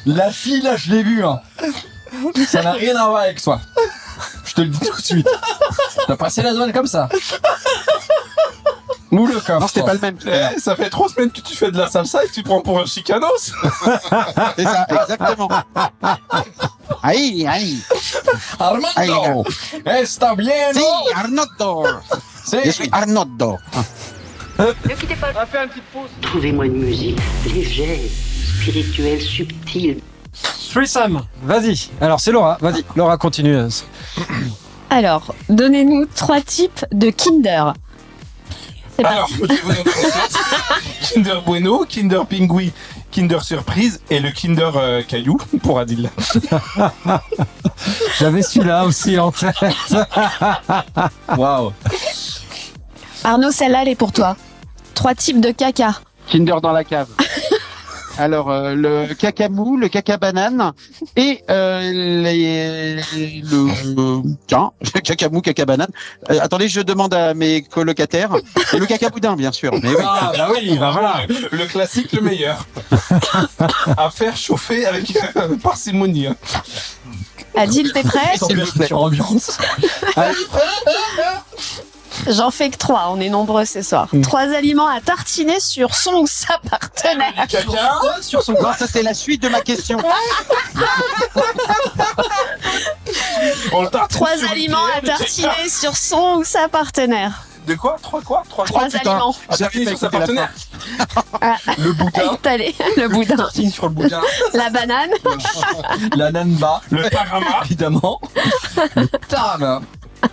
La fille, là, je l'ai vue. Hein. Ça n'a rien à voir avec toi. Je te le dis tout de suite. T'as passé la zone comme ça. Ou le coffre. Non, c'était pas le même. Ça fait 3 semaines que tu fais de la salsa et que tu prends pour un chicanos. C'est ça, exactement. Aïe. Armando. Está bien, Si, no? Arnoldo. Si. Je suis Arnoldo. Trouvez-moi une musique légère, spirituelle, subtile. threesome, vas-y. Alors, c'est Laura. Vas-y, Laura, continue. Alors, donnez-nous 3 types de Kinder. C'est parti. Alors, je vais vous donner les autres. Kinder Bueno, Kinder Pingui, Kinder Surprise et le Kinder Caillou pour Adil. J'avais celui-là aussi en tête. Waouh. Arnaud, celle-là, elle est pour toi. 3 types de caca. Kinder dans la cave. Alors, le caca mou, le caca banane et tiens, caca mou, caca banane. Attendez, je demande à mes colocataires. Et le caca boudin, bien sûr. Mais oui. Ah, bah oui, bah voilà. Le classique, le meilleur. À faire chauffer avec parcimonie. Hein. Adil, t'es prêt? Sur ambiance. J'en fais que 3, on est nombreux ce soir. 3 aliments à tartiner sur son ou sa partenaire. Caca Sur son Non, ça c'est la suite de ma question. On le tartine 3 sur le aliments à pied, le tartiner sur son ou sa partenaire. De quoi? 3 quoi? 3 3 aliments. À tartiner sur sa partenaire. Ah, Le boudin. étalé, le boudin. Tartine sur le boudin. La banane. La nanba. Le tarama. Évidemment. Le tarama.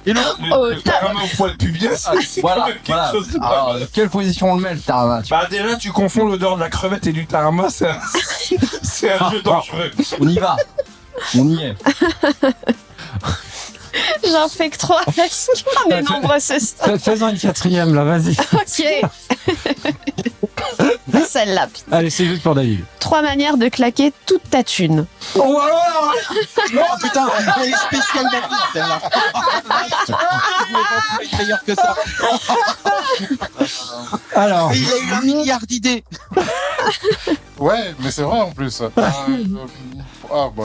Et le... Oh, Le tarama au poil pubien. C'est Voilà. quelque Voilà. chose de pas Alors, mal. quelle position on le met, le tarama? Bah déjà tu confonds l'odeur de la crevette et du tarama, c'est un jeu dangereux. On y va. On y est. J'en fais que 3 parce qu'on est nombreux ce soir. Fais-en une quatrième, là, vas-y. Ok. Celle-là. Putain. Allez, c'est juste pour David. 3 manières de claquer toute ta thune. Oh, alors Oh putain, elle est spéciale David, celle-là. Il est meilleur que ça. Alors, Il a eu 1 milliard d'idées. Ouais, mais c'est vrai en plus.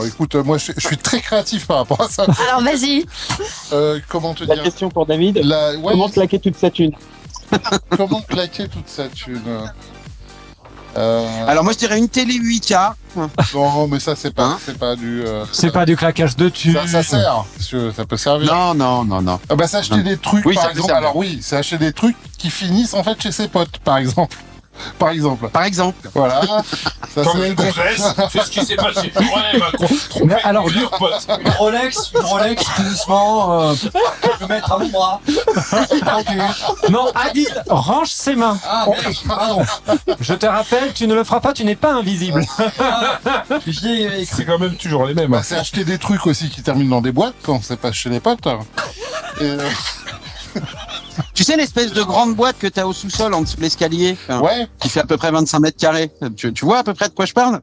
Écoute, moi je suis très créatif par rapport à ça. Alors vas-y. Comment te La dire question pour David, comment claquer toute sa thune? Comment claquer toute sa thune Alors moi je dirais une télé 8K. Non, mais ça c'est pas du. c'est pas du claquage de thunes. Ça sert, parce que ça peut servir. Non. Ah bah c'est acheter des trucs, Oui, par ça peut exemple. servir. Alors oui, c'est acheter des trucs qui finissent en fait chez ses potes, par exemple. Par exemple. Voilà. Ça, Comme une gonzesse, c'est ce qui s'est passé. Ouais, ma Mais alors, Une Rolex, tout doucement, je vais mettre à mon bras. Tranquille. non, Adil, range ses mains. Ah, merde, pardon. Je te rappelle, tu ne le feras pas, tu n'es pas invisible. C'est quand même toujours les mêmes. bah, c'est acheter des trucs aussi qui terminent dans des boîtes quand c'est pas chez les potes. Et, Tu sais l'espèce de grande boîte que t'as au sous-sol en dessous de l'escalier, ouais. qui fait à peu près 25 mètres carrés. Tu vois à peu près de quoi je parle?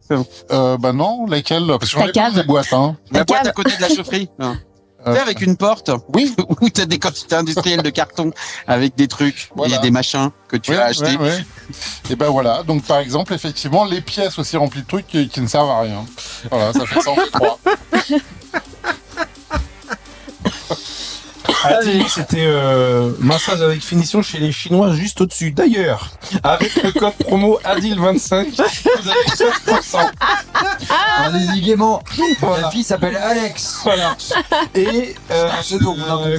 Bah non, laquelle? Parce que j'en Ta ai plein cave. des boîtes, hein. La boîte cave. à côté de la chaufferie. Tu sais, avec une porte. Oui. Où t'as des quantités industrielles de carton avec des trucs Voilà. et des machins que tu as achetés. Ouais. Et ben voilà. Donc par exemple, effectivement, les pièces aussi remplies de trucs qui ne servent à rien. Voilà, ça fait 103. Allez, c'était massage avec finition chez les Chinois juste au-dessus. D'ailleurs, avec le code promo ADIL25, vous avez 5%. Allez-y gaiement. Voilà. La fille s'appelle Alex. Voilà. Et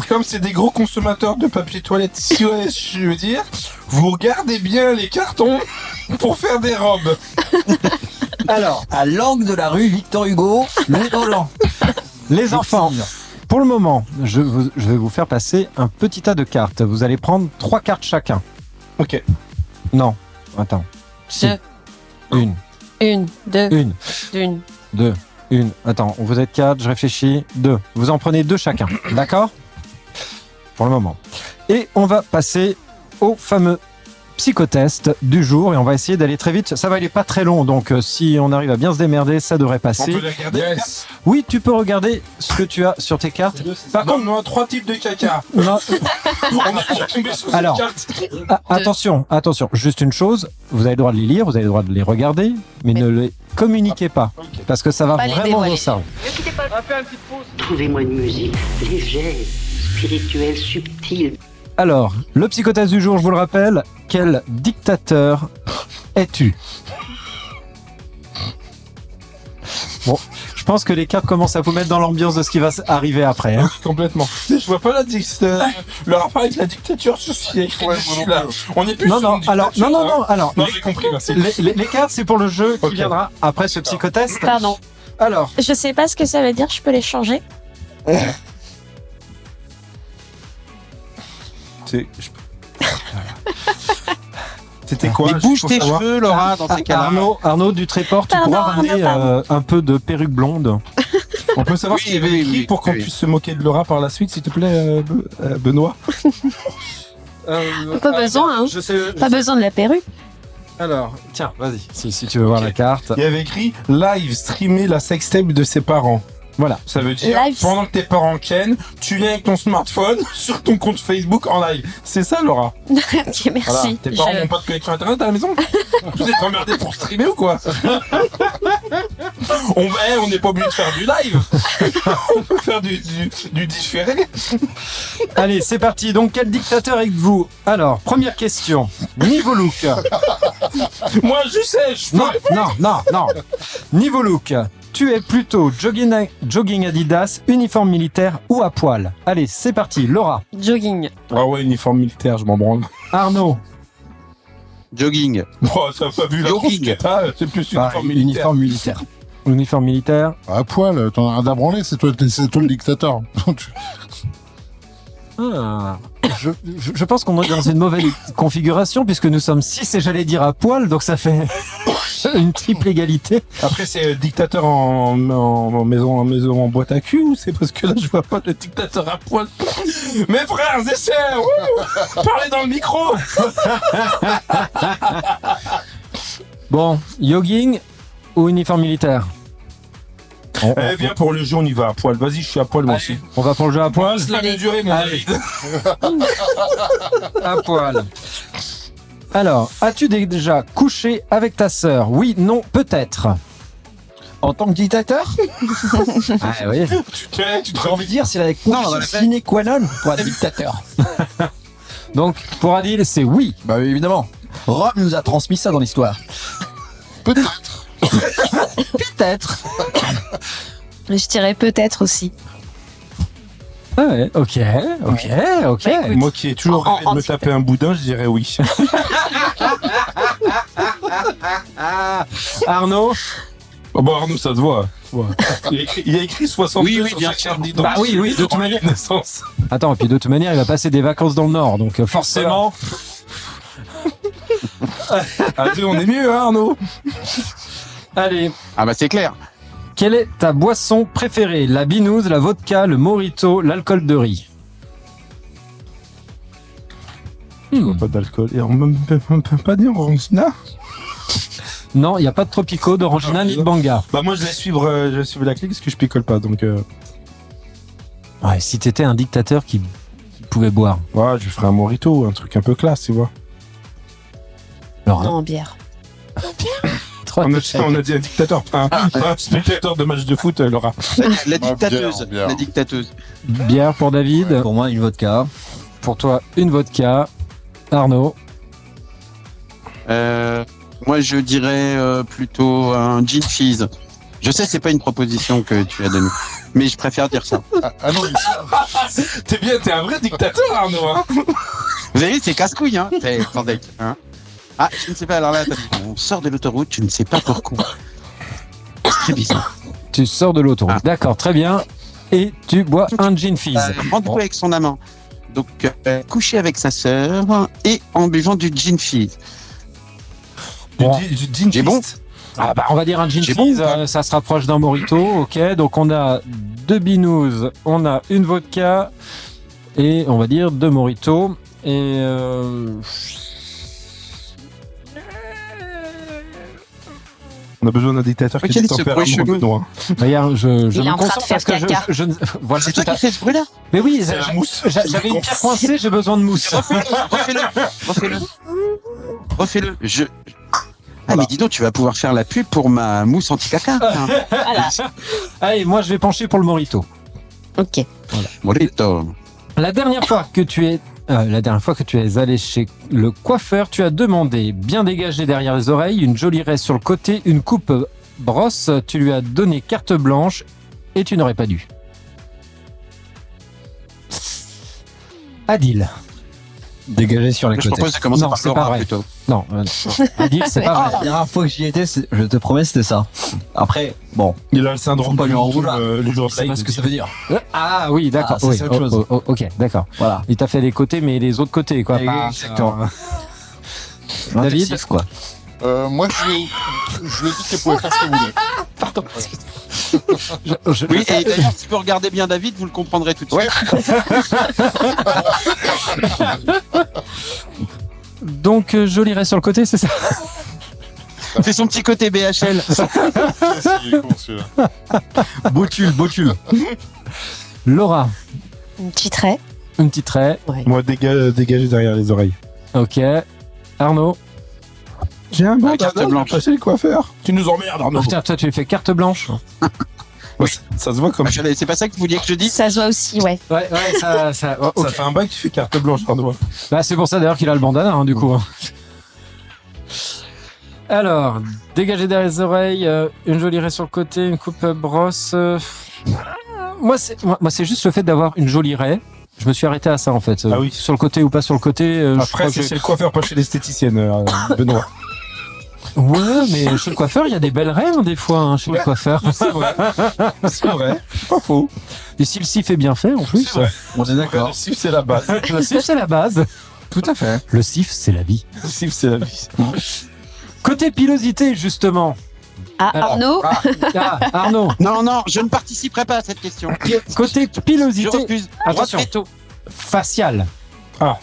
comme c'est des gros consommateurs de papier toilette, si ouais, je veux dire, vous regardez bien les cartons pour faire des robes. Alors, À l'angle de la rue Victor Hugo, le Roland. les enfants, pour le moment, je vais vous faire passer un petit tas de cartes. Vous allez prendre 3 cartes chacun. Ok. Non, attends. Si. Une, 1, 2, une, 1. 2, une. Attends, vous êtes 4, je réfléchis. 2. Vous en prenez 2 chacun, d'accord? Pour le moment. Et on va passer au fameux psychotest du jour et on va essayer d'aller très vite. Ça va, il est pas très long, donc si on arrive à bien se démerder, ça devrait On passer. peut les regarder. Yes. Oui, tu peux regarder ce que tu as sur tes cartes. Par contre, on a 3 types de caca. Non, On est déjà tombé sur Alors. cette carte. attention, juste une chose, vous avez le droit de les lire, vous avez le droit de les regarder, mais ne les communiquez pas, parce que ça va Pas les vraiment dévoiler. vous servir. Trouvez-moi une musique légère, spirituelle, subtile. Alors, le psychotest du jour, je vous le rappelle, quel dictateur es-tu? Bon, je pense que les cartes commencent à vous mettre dans l'ambiance de ce qui va arriver après. Hein. Complètement. Je vois pas le rapport avec la dictature sur ce qui est écrit Ouais, dessus, moi non là. plus. On est plus Non, sur non, une alors, dictature, non, hein. alors, Non, j'ai compris, merci. les cartes, c'est pour le jeu qui Ok. viendra après ce psychotest. Pardon. Alors, Je sais pas ce que ça veut dire, je peux les changer. C'était quoi? Mais bouge Faut tes savoir. cheveux, Laura, dans ces cas-là. Arnaud du Tréport, tu Pardon, pourras Arnaud, ramener pardon. un peu de perruque blonde. On peut savoir Oui, ce qu'il y avait oui, écrit oui, pour qu'on oui. puisse se moquer de Laura par la suite, s'il te plaît, Benoît. Pas besoin, hein. Je sais, Pas besoin de la perruque. Alors, tiens, vas-y, si tu veux voir la carte. Il y avait écrit live streamer la sextape de ses parents. Voilà. Ça veut dire, Live. pendant que tes parents ken, tu viens avec ton smartphone sur ton compte Facebook en live. C'est ça, Laura? Ok, Voilà. merci. Tes parents Je- n'ont pas de connexion internet à la maison? Vous êtes emmerdés pour streamer ou quoi? On n'est pas obligé de faire du live. On peut faire du différé. Allez, c'est parti. Donc, quel dictateur êtes-vous? Alors, première question. Niveau look. Moi, je sais, je Non, peux- non. Niveau look. Tu es plutôt jogging Adidas, uniforme militaire ou à poil? Allez, c'est parti. Laura. Jogging. Ah ouais, uniforme militaire, je m'en branle. Arnaud. Jogging. Oh, t'as pas vu la Jogging. trousse que t'as, c'est plus uniforme militaire. Uniforme militaire. Uniforme militaire. À poil, t'en as rien à branler, c'est toi le dictateur. Je pense qu'on est dans une mauvaise configuration puisque nous sommes 6 et j'allais dire à poil, donc ça fait une triple égalité. Après, c'est dictateur en maison en boîte à cul ou c'est parce que là, je vois pas le dictateur à poil. Mes frères et sœurs, parlez dans le micro. Bon, jogging ou uniforme militaire? Viens pour le jeu, on y va à poil. Vas-y, je suis à poil moi aussi. On va pour le jeu à poil? Ça va durer, mon Allez. À poil. Alors, as-tu déjà couché avec ta sœur? Oui, non, peut-être. En tant que dictateur? Ah oui. Tu te envie de dire, c'est la condition sine qua non pour être dictateur. Donc, pour Adil, c'est oui. Bah oui, évidemment. Rome nous a transmis ça dans l'histoire. Peut-être. Peut-être. Je dirais peut-être aussi. Ah ouais, ok. Bah, écoute, Moi qui ai toujours rêvé de me taper un boudin, je dirais oui. Arnaud? Oh bah Arnaud, ça se voit. Il a écrit 62 Oui, sur bien sa sûr. carte d'identité. Bah oui, de toute manière. Naissance. Attends, et puis de toute manière, il va passer des vacances dans le Nord, donc forcément. À deux, on est mieux, hein, Arnaud. Allez, Ah bah c'est clair. quelle est ta boisson préférée? La binouse, la vodka, le mojito, l'alcool de riz? Pas d'alcool. Et on peut pas dire Orangina? Non, il n'y a pas de Tropico, d'Orangina ni de Banga. Bah moi je vais suivre la clique parce que je picole pas donc. Ouais, si t'étais un dictateur qui pouvait boire. Ouais, je ferai un mojito, un truc un peu classe, tu vois. Alors, Non, en bière. On a dit un dictateur, pas un spectateur de match de foot, Laura. La dictateuse. bière. La dictateuse. bière pour David. Pour moi, une vodka. Pour toi, une vodka. Arnaud. Moi, je dirais plutôt un gin fizz. Je sais, c'est pas une proposition que tu as donnée, mais je préfère dire ça. Ah non, T'es un vrai dictateur, Arnaud. Hein. Vous avez vu, c'est casse-couille, hein. Attendez, hein. Ah, je ne sais pas. Alors là, on sort de l'autoroute, je ne sais pas pourquoi. C'est très bizarre. Tu sors de l'autoroute. Ah. D'accord, très bien. Et tu bois un gin fizz. Rendez-vous avec son amant. Donc, coucher avec sa sœur et en buvant du gin fizz. Bon. Du gin J'ai bon. Ah bah, on va dire un gin J'ai fizz, bon ou pas ça se rapproche d'un mojito, ok. Donc on a 2 binous, on a une vodka et on va dire 2 mojitos. Et On a besoin d'un dictateur qui Quel est est ce bruit chelou Benoît. regarde, je Il est me en train de concentre faire parce que caca. je ne... Voilà, C'est tout toi à qui fais ce bruit-là? Mais oui, C'est la mousse. j'avais une pierre coincée, j'ai besoin de mousse. Refais-le. Ah, mais dis donc, tu vas pouvoir faire la pub pour ma mousse anti-caca. Hein. Voilà. Allez, moi je vais pencher pour le mojito. Ok. Mojito. La dernière fois que tu es allé chez le coiffeur, tu as demandé bien dégagé derrière les oreilles, une jolie raie sur le côté, une coupe brosse, tu lui as donné carte blanche et tu n'aurais pas dû. Adil. Dégagé sur les Je côtés. propose de commencer Non, par c'est pas Laura vrai. plutôt. Non, non. Adil, c'est pas La vrai. dernière fois que j'y étais, je te promets, c'était ça. Après, bon, Il a le syndrome Faut pas du lui en vouloir. le jour de je sais pas ce que ça veut dire. Ah oui, d'accord. Ah, ça, oui. c'est autre chose. Ok, d'accord. Voilà. Il t'a fait les côtés, mais les autres côtés, quoi. Pas- Exactement. David Intensif, quoi. moi, je lui ai dit qu'elle pouvait faire ce qu'elle voulait. Pardon. Oui, et d'ailleurs, si vous regardez bien David, vous le comprendrez tout de suite. Donc, jolie raie sur le côté, c'est ça? C'est son petit côté BHL. Qu'est-ce qu'il est con, celui-là. Botule. Laura, Une petite raie. une petite raie. Moi, dégagé derrière les oreilles. Ok. Arnaud. J'ai un Ah, carte blanche. Passer le coiffeur. Tu nous emmerdes, Oh, Arnaud. putain, toi, tu lui fais carte blanche. Ça se voit comme. C'est pas ça que vous vouliez que je dise? Ça se voit aussi, ouais. Ouais, ça. Ça fait un bail que tu fais carte blanche, Arnaud. Bah, c'est pour ça d'ailleurs qu'il a le bandana, hein, du coup. hein. Alors, dégager derrière les oreilles, une jolie raie sur le côté, une coupe brosse. Moi, c'est juste le fait d'avoir une jolie raie. Je me suis arrêté à ça en fait. Ah oui. Sur le côté ou pas sur le côté. je crois Après, que c'est j'ai- chez le coiffeur, pas chez l'esthéticienne, Benoît. Ouais, mais chez le coiffeur, il y a des belles rêves des fois, hein, chez le coiffeur. C'est vrai. C'est vrai. Pas faux. Et si le sif est bien fait, en plus. C'est vrai. On est d'accord. Le sif, c'est la base. Le sif, c'est la base. Tout à fait. Le sif, c'est la vie. Le sif, c'est la vie. Côté pilosité, justement. Ah, Arnaud. Arnaud. Non, je ne participerai pas à cette question. Côté Je pilosité. refuse. Attention. Retrait-tôt. Facial. Ah.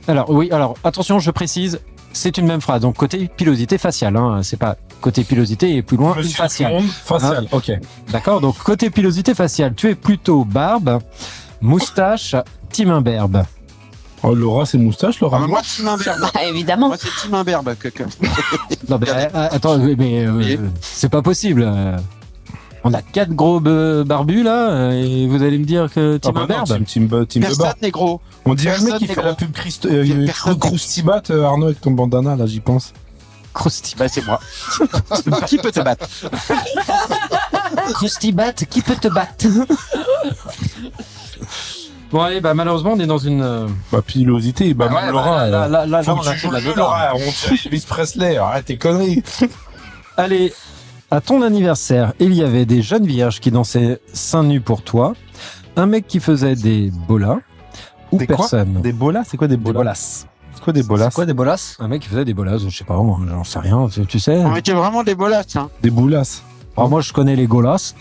Alors, oui, alors, attention, je précise, c'est une même phrase. Donc, côté pilosité faciale, hein, c'est pas côté pilosité et plus loin, une faciale. Facial, ok. D'accord, donc côté pilosité faciale, tu es plutôt barbe, moustache, team imberbe. Oh, Laura, c'est moustache, Laura. Moi, Team Imberbe. Bah, évidemment. Moi, c'est Team Imberbe. Non, mais attends, mais c'est pas possible. On a 4 gros barbus là, et vous allez me dire que team imberbe. Team de Personne bar. n'est gros. On dirait le mec qui Personne fait n'est la pub Croustibat, Arnaud, avec ton bandana, là, j'y pense. Krusty. Bah, c'est moi. Qui peut te battre? Krusty Bat, qui peut te battre? Bon allez, bah malheureusement on est dans une... Bah pilosité, bah même Laura. Là, faut on que a tu fait joues la le jeu, dedans. Laura. On dirait Elvis Presley, arrête tes conneries. Allez, à ton anniversaire, il y avait des jeunes vierges qui dansaient seins nus pour toi, un mec qui faisait des bolas, ou Des quoi? personne. Des bolas, c'est quoi des bolas? bolas. C'est quoi des bolas? C'est quoi des bolasses? Un mec qui faisait des bolas, je sais pas, moi, j'en sais rien, tu sais. On était vraiment des bolasses. Hein. Des boulasses. Alors moi je connais les golas,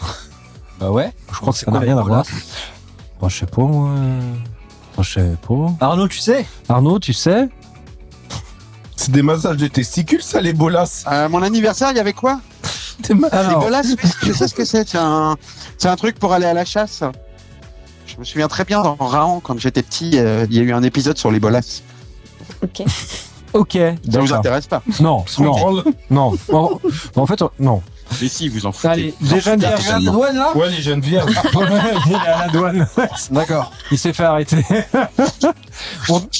Bah ouais. je crois que ça n'a rien à voir. Moi je sais pas, moi... Je sais pas. Arnaud, tu sais? Arnaud, tu sais? C'est des massages de testicules, ça, les bolasses. Mon anniversaire, il y avait quoi? Les bolasses, oui, je sais ce que c'est. C'est un truc pour aller à la chasse. Je me souviens très bien dans Raon, quand j'étais petit, il y a eu un épisode sur les bolasses. Ok. Ok. Ça vous d'accord. intéresse pas? Non, non, branle. non. En fait, non. Mais si, vous en foutez. Allez, des jeunes vierges. Tu es à la douane là? Ouais, les jeunes vierges. Il est à la douane. D'accord. Il s'est fait arrêter.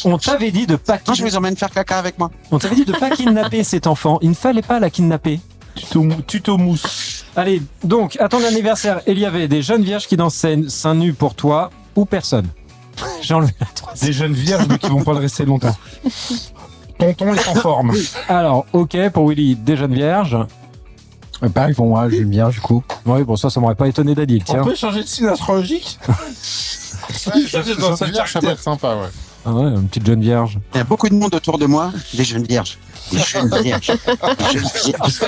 On t'avait dit de pas Non, je vous emmène faire caca avec moi. On t'avait dit de pas kidnapper cet enfant. Il ne fallait pas la kidnapper. Tuto mousse. Allez, donc, à ton anniversaire, il y avait des jeunes vierges qui dansaient seins nus pour toi ou personne. J'ai enlevé la troisième. Des jeunes vierges, mais qui vont pas le rester longtemps. Tonton est en forme. Alors, ok, pour Willy, des jeunes vierges. Pareil pour moi, j'aime bien du coup. Oui, bon, ça m'aurait pas étonné d'Adil, tiens. On peut changer de signe astrologique? Dans sa vierge, ça peut être sympa, ouais. Ah ouais, une petite jeune vierge. Il y a beaucoup de monde autour de moi, des jeunes vierges. Des jeunes vierges. Des jeunes vierges.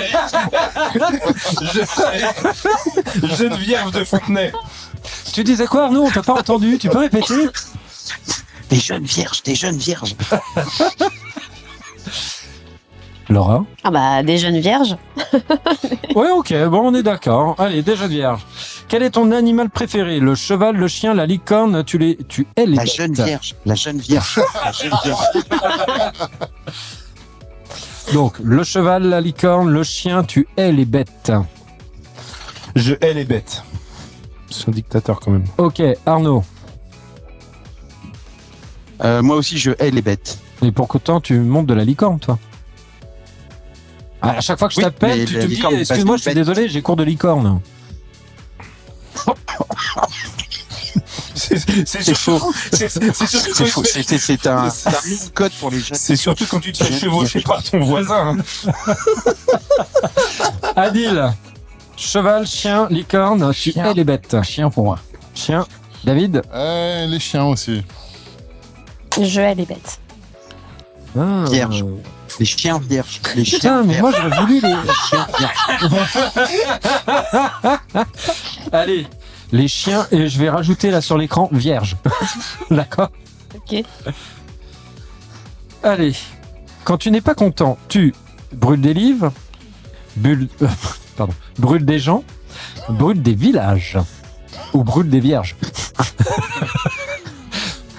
Jeune vierge de Fontenay. Tu disais quoi, Arnaud? On t'a pas entendu? Tu peux répéter? Des jeunes vierges, des jeunes vierges. Laura? Ah bah, des jeunes vierges. Ouais, ok, bon, on est d'accord. Allez, des jeunes vierges. Quel est ton animal préféré? Le cheval, le chien, la licorne? Tu es les La bêtes. jeune vierge. La jeune vierge. La jeune vierge. Donc, le cheval, la licorne, le chien, tu es les bêtes. Je hais les bêtes. C'est un dictateur quand même. Ok, Arnaud. Moi aussi, je hais les bêtes. Et pour qu'autant tu montes de la licorne, toi? À chaque fois que je Oui, t'appelle, mais tu la te dis, licorne, excuse-moi, je suis bête. désolé, j'ai cours de licorne. C'est faux. C'est surtout C'est faux. quand il se fait- C'est un code pour les jeunes. C'est surtout quand tu te fais chevaucher par ton voisin. Adil, cheval, chien, licorne, tu Chien. es les bêtes. Chien pour moi. Chien, David. Les chiens aussi. Je hais les bêtes. Ah. Vierge. Les chiens vierges. Les chiens Putain, mais vierges. moi j'aurais voulu les... chiens vierges. Allez, les chiens, et je vais rajouter là sur l'écran, vierge. D'accord? Ok. Allez, quand tu n'es pas content, tu brûles des livres, brûles des gens, brûles des villages, ou brûles des vierges.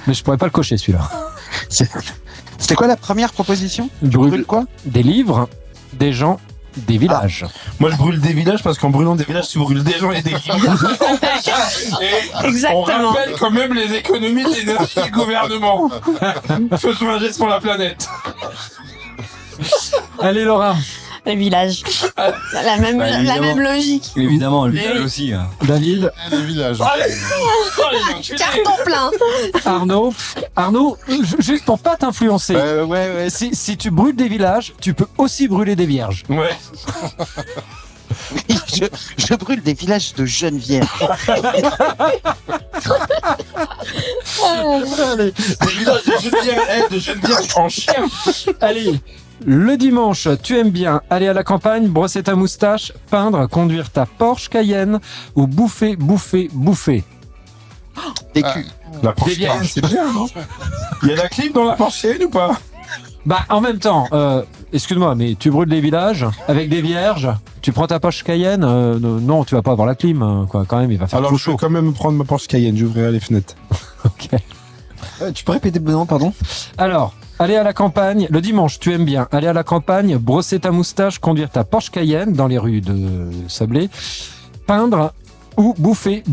Mais je pourrais pas le cocher celui-là. C'était quoi la première proposition? Brûle quoi? des livres, des gens, des villages. Moi, je brûle des villages parce qu'en brûlant des villages, tu brûles des gens et des livres. Et Exactement. on rappelle quand même les économies d'énergie du gouvernement. Faisons un geste pour la planète. Allez Laura. Les villages. La même logique. Évidemment, le village aussi. Hein. David. Les villages. Carton plein. Arnaud, juste pour pas t'influencer. Ouais. Si tu brûles des villages, tu peux aussi brûler des vierges. Ouais. Je brûle des villages de jeunes vierges. Allez. Des villages de jeunes vierges en chien. Allez. Le dimanche, tu aimes bien aller à la campagne, brosser ta moustache, peindre, conduire ta Porsche Cayenne ou bouffer. Des culs. La Porsche Cayenne, c'est bien, non? Il y a la clim dans la Porsche Cayenne ou pas? Bah, en même temps, excuse-moi, mais tu brûles des villages avec des vierges, tu prends ta Porsche Cayenne, non, tu vas pas avoir la clim, quoi, quand même, il va faire Alors, trop je vais chaud. quand même prendre ma Porsche Cayenne, j'ouvrirai les fenêtres. Ok. Tu peux répéter Benoît, pardon? Alors, aller à la campagne, le dimanche, tu aimes bien aller à la campagne, brosser ta moustache, conduire ta Porsche Cayenne dans les rues de Sablé, peindre ou bouffer.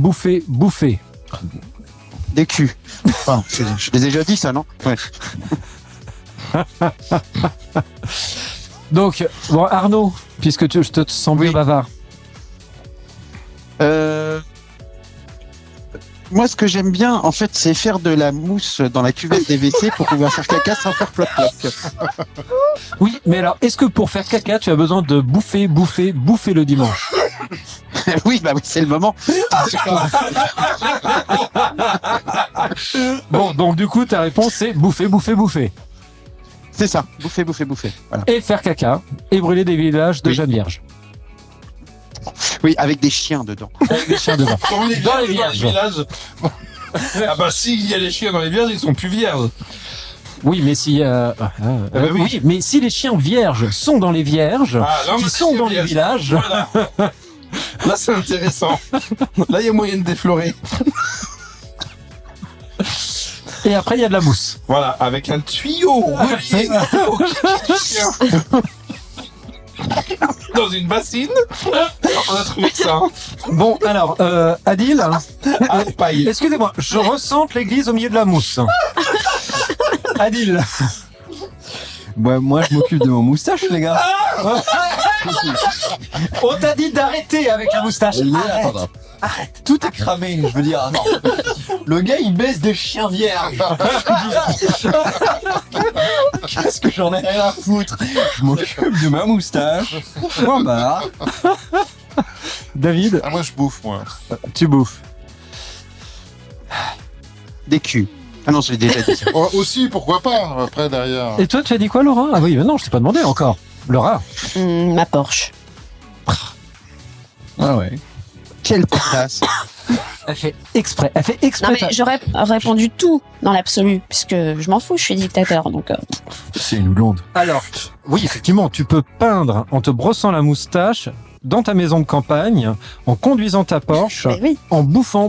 Des culs. Enfin, je les ai déjà dit, ça, non? Ouais. Donc, bon, Arnaud, puisque je te sens bien bavard. Moi, ce que j'aime bien, en fait, c'est faire de la mousse dans la cuvette des WC pour pouvoir faire caca sans faire plop-plop. Oui, mais alors, est-ce que pour faire caca, tu as besoin de bouffer le dimanche? Oui, c'est le moment. Bon, donc du coup, ta réponse, c'est bouffer. C'est ça, bouffer. Voilà. Et faire caca, et brûler des villages de jeunes vierges. Oui, avec des chiens dedans. Avec des chiens dedans. Dans les vierges. Ah bah si, il y a les chiens dans les vierges, ils sont plus vierges. Oui, mais si oui, mais si les chiens vierges sont dans les vierges, qui sont dans les villages, voilà. Là c'est intéressant. Là il y a moyen de déflorer. Et après il y a de la mousse. Voilà, avec un tuyau relié au kiki du chien. Dans une bassine. On a trouvé ça. Bon, alors, Adil, paille. Excusez-moi, je ressente l'église au milieu de la mousse. Adil. Ouais, moi je m'occupe de mon moustache, les gars. On t'a dit d'arrêter avec la moustache. Arrête, tout est cramé, je veux dire. Non. Le gars il baisse des chiens vierges. Qu'est-ce que j'en ai rien à foutre? Je m'occupe de ma moustache. Point barre. David. Ah, moi je bouffe, moi. Tu bouffes. Des culs. Ah non, je l'ai déjà dit. Oh, aussi, pourquoi pas, après, derrière. Et toi, tu as dit quoi, Laura? Ah oui, mais non, je t'ai pas demandé encore. Laura. Ma Porsche. Ah ouais. Quelle classe. Elle fait exprès. Non mais j'aurais répondu tout dans l'absolu, puisque je m'en fous, je suis dictateur, donc... C'est une blonde. Alors, oui, effectivement, tu peux peindre en te brossant la moustache dans ta maison de campagne, en conduisant ta Porsche, oui. en bouffant.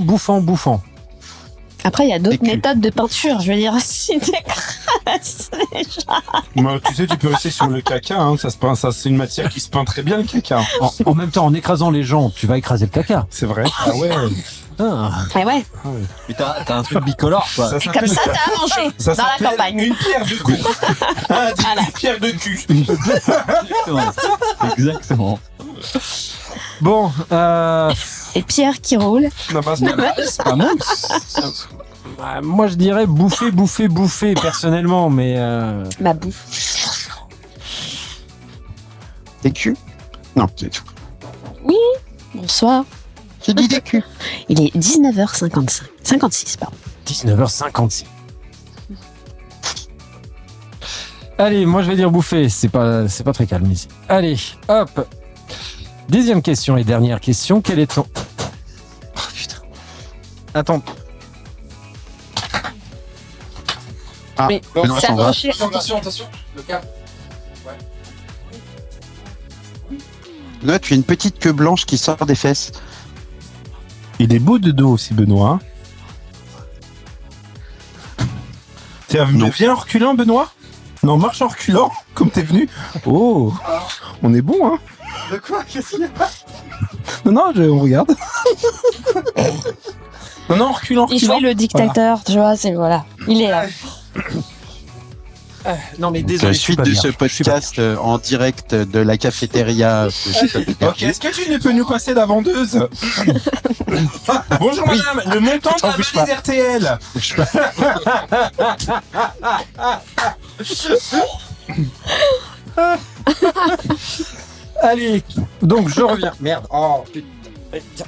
Après, il y a d'autres méthodes de peinture, je veux dire, si t'écrasses déjà... Moi, tu sais, tu peux rester sur le caca, hein. Ça c'est une matière qui se peint très bien, le caca. En même temps, en écrasant les gens, tu vas écraser le caca. C'est vrai. Ah ouais. Mais ouais. Mais t'as un truc bicolore, quoi. Et comme ça, t'as à manger Ça dans la s'appelle campagne. une pierre de cul. Une pierre de cul. Exactement. Bon, Et Pierre qui roule. Non, c'est pas mousse. Moi, je dirais bouffer, personnellement, mais... Ma bouffe. Des culs? Non, c'est tout. Oui, bonsoir. J'ai dit des culs. Il est 19h55. 56, pardon. 19h56. Allez, moi je vais dire bouffer, c'est pas très calme ici. Allez, hop. 10e question et dernière question, quel est ton... Oh putain. Attends. Ah, Mais Benoît c'est s'en va. accroché. Attention, le cap. Benoît, tu as une petite queue blanche qui sort des fesses. Il est beau de dos aussi, Benoît. Tiens, viens en reculant, Benoît. Non, marche en reculant, comme t'es venu. Oh, on est bon, hein. De quoi? Qu'est-ce qu'il y a? Non, on regarde. Non, en reculant. Il jouait le dictateur, tu vois, c'est voilà. Il est là. Non mais désolé. Suite de ce podcast en direct de la cafétéria. Ok, est-ce que tu ne peux nous passer la vendeuse? Bonjour madame, le montant de la valise RTL. Allez, donc je reviens. Merde. Oh putain.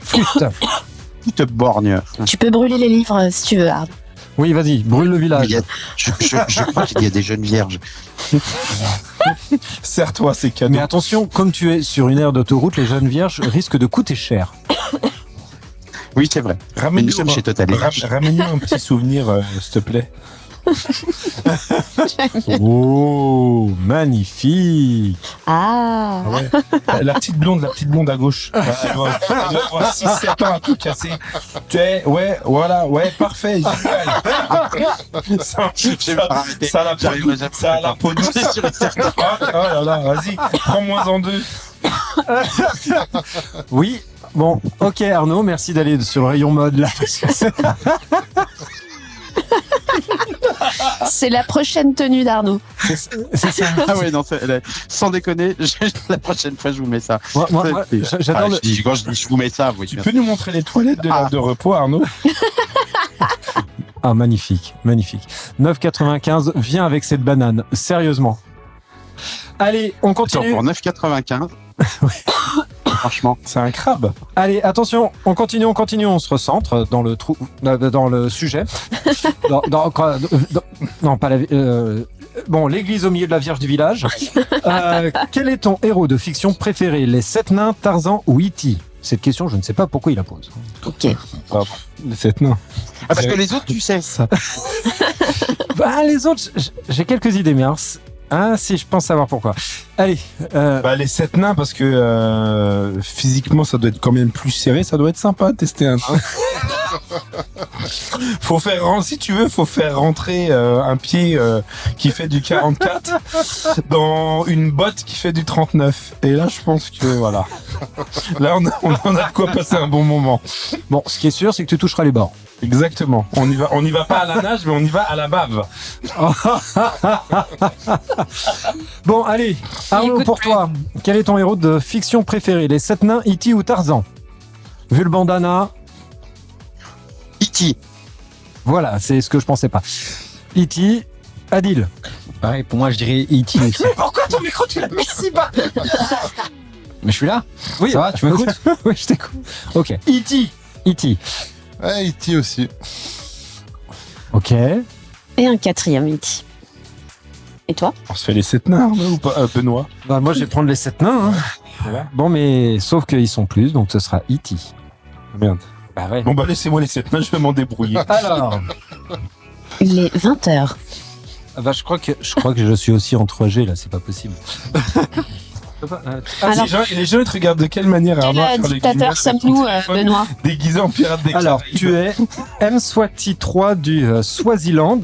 Flûte. Toute borgne. Tu peux brûler les livres si tu veux, Arnaud. Oui, vas-y, brûle le village. Je crois qu'il y a des jeunes vierges. Serre-toi, c'est cadeau. Mais attention, comme tu es sur une aire d'autoroute, les jeunes vierges risquent de coûter cher. Oui, c'est vrai. Mais nous sommes chez Total. Ramène-nous un petit souvenir, s'il te plaît. Oh, magnifique. Ah. Ouais. La petite blonde à gauche. Elle doit avoir 6-7 ans à tout casser. Tu es, ouais, voilà, ouais, parfait, génial. Ça a la peau douce. Oh là là, vas-y, prends-moi en deux. Oui, bon, ok Arnaud, merci d'aller sur le rayon mode là. C'est la prochaine tenue d'Arnaud. C'est ça. Ah ouais, non, sans déconner, la prochaine fois je vous mets ça. Moi, j'adore quand je dis je vous mets ça, oui. Tu peux nous montrer les toilettes de l'aire de repos, Arnaud? Ah, magnifique, magnifique. 9,95, viens avec cette banane, sérieusement. Allez, on continue. Attends, pour 9,95. Franchement, c'est un crabe. Allez, attention, on continue, on se recentre dans le dans le sujet. Non, pas la. Bon, l'église au milieu de la Vierge du village. Quel est ton héros de fiction préféré, les 7 nains, Tarzan ou E.T.? Cette question, je ne sais pas pourquoi il la pose. Ok. Les 7 nains. Ah, parce que les autres, tu sais ça. Bah, les autres, j'ai quelques idées, mais ah si, je pense savoir pourquoi. Allez. Les 7 nains, parce que physiquement, ça doit être quand même plus serré. Ça doit être sympa de tester un nain. Si tu veux, faut faire rentrer un pied qui fait du 44 dans une botte qui fait du 39. Et là, je pense que voilà. Là, on a de quoi passer un bon moment. Bon, ce qui est sûr, c'est que tu toucheras les bords. Exactement. On y va pas à la nage, mais on y va à la bave. Bon, allez, Arnaud, pour toi, quel est ton héros de fiction préféré, les 7 nains, E.T. ou Tarzan? Vu le bandana, E.T. Voilà, c'est ce que je pensais pas. E.T. Adil. Pareil, pour moi, je dirais E.T. aussi. Mais pourquoi ton micro, tu l'as mis si bas? Mais je suis là. Oui. Ça va, tu m'écoutes? Oui, je t'écoute. Ok. E.T. E.T. Ouais, E.T. aussi. Ok. Et un 4e E.T. Et toi? On se fait les 7 nains, Arnaud, ou pas, Benoît? Bah, moi, je vais prendre les 7 nains. Hein. Voilà. Bon, mais sauf qu'ils sont plus, donc ce sera E.T. Merde. Bah ouais. Bon, laissez-moi les 7 nains, je vais m'en débrouiller. Alors. Il est 20h. Bah, je crois que je suis aussi en 3G, là, c'est pas possible. Alors, les gens te regardent de quelle manière, Arnaud? Quel dictateur sommes-nous, Benoît? Déguisé en pirate des Caraïbes. Alors, tu es Mswati 3 du Swaziland.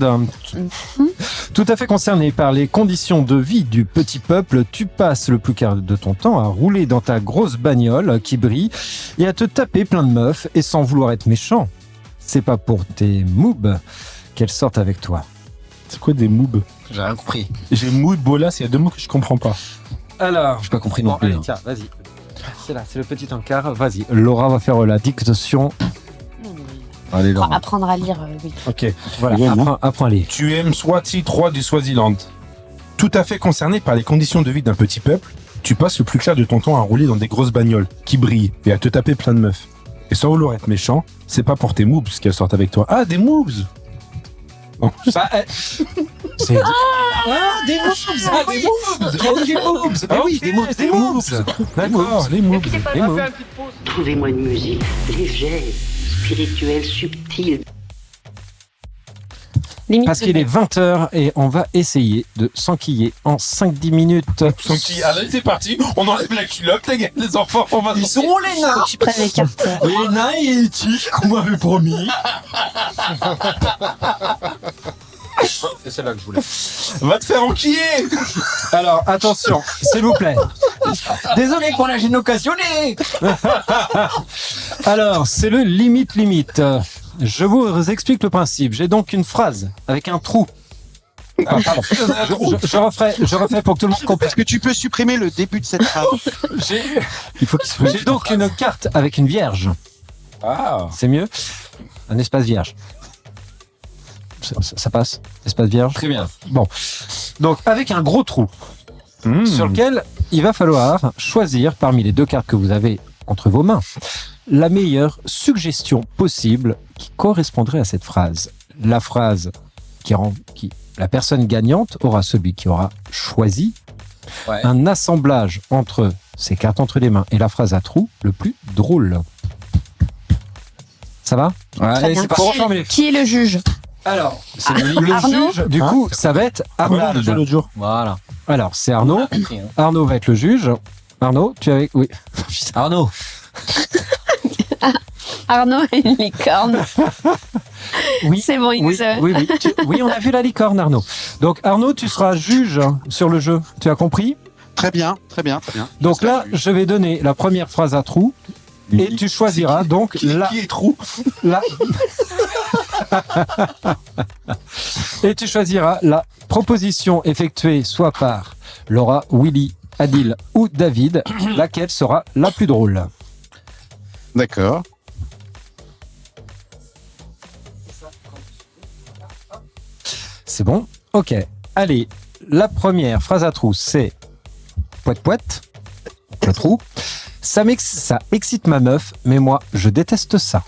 Tout à fait concerné par les conditions de vie du petit peuple, tu passes le plus quart de ton temps à rouler dans ta grosse bagnole qui brille et à te taper plein de meufs et sans vouloir être méchant. C'est pas pour tes moubs qu'elles sortent avec toi. C'est quoi des moubs? J'ai rien compris. J'ai mood, bolas, il y a 2 mots que je comprends pas. Alors, j'ai pas compris non plus. Allez, tiens, vas-y. C'est là, c'est le petit encart. Vas-y, Laura va faire la dictation. Allez, Laura. Apprendre à lire, oui. Ok. Voilà, apprends à lire. Tu es Mswati 3 du Swaziland. Tout à fait concerné par les conditions de vie d'un petit peuple, tu passes le plus clair de ton temps à rouler dans des grosses bagnoles qui brillent et à te taper plein de meufs. Et sans vouloir être méchant, c'est pas pour tes moves qu'elles sortent avec toi. Ah, des moves! Non. Bah, c'est... des moves! Ah, des moves! Ah oui, des moves! D'accord, les moves. Trouvez-moi une musique légère, spirituelle, subtile. Parce qu'il est 20h et on va essayer de s'enquiller en 5-10 minutes. Allez, c'est parti. On enlève la culotte, les enfants. On va. Ils sont les nains. Tu prends les cartes. Les nains et E.T. qu'on m'avait promis. C'est celle-là que je voulais. Va te faire enquiller. Alors, attention, s'il vous plaît. Désolé pour la gêne occasionnée. Alors, c'est le limite. Je vous explique le principe. J'ai donc une phrase avec un trou. Pardon. Je refais pour que tout le monde comprenne. Est-ce que tu peux supprimer le début de cette phrase? Il faut qu'il soit. J'ai donc une carte avec une vierge. Ah. C'est mieux. Un espace vierge. Ça passe. Espace vierge. Très bien. Bon. Donc avec un gros trou sur lequel il va falloir choisir parmi les deux cartes que vous avez entre vos mains la meilleure suggestion possible qui correspondrait à cette phrase. La phrase qui la personne gagnante aura celui qui aura choisi un assemblage entre ces cartes entre les mains et la phrase à trous le plus drôle. Ça va? Très bien. Qui est le juge? Alors, c'est le Arnaud. juge, du coup, ça va être Arnaud. L'autre jour. Voilà. Alors, c'est Arnaud. Arnaud va être le juge. Arnaud, tu es avec... Oui. Arnaud. Arnaud a une licorne. Oui. C'est bon, il nous a... Oui, on a vu la licorne, Arnaud. Donc, Arnaud, tu seras juge sur le jeu. Tu as compris? Très bien, très bien, très bien. Donc là, je vais donner la première phrase à trous. Et tu choisiras donc Qui est trou? Et tu choisiras la proposition effectuée soit par Laura, Willy, Adil ou David, laquelle sera la plus drôle. D'accord. C'est bon? Ok. Allez, la première phrase à trous, c'est poète poète, le trou. Ça excite ma meuf, mais moi, je déteste ça.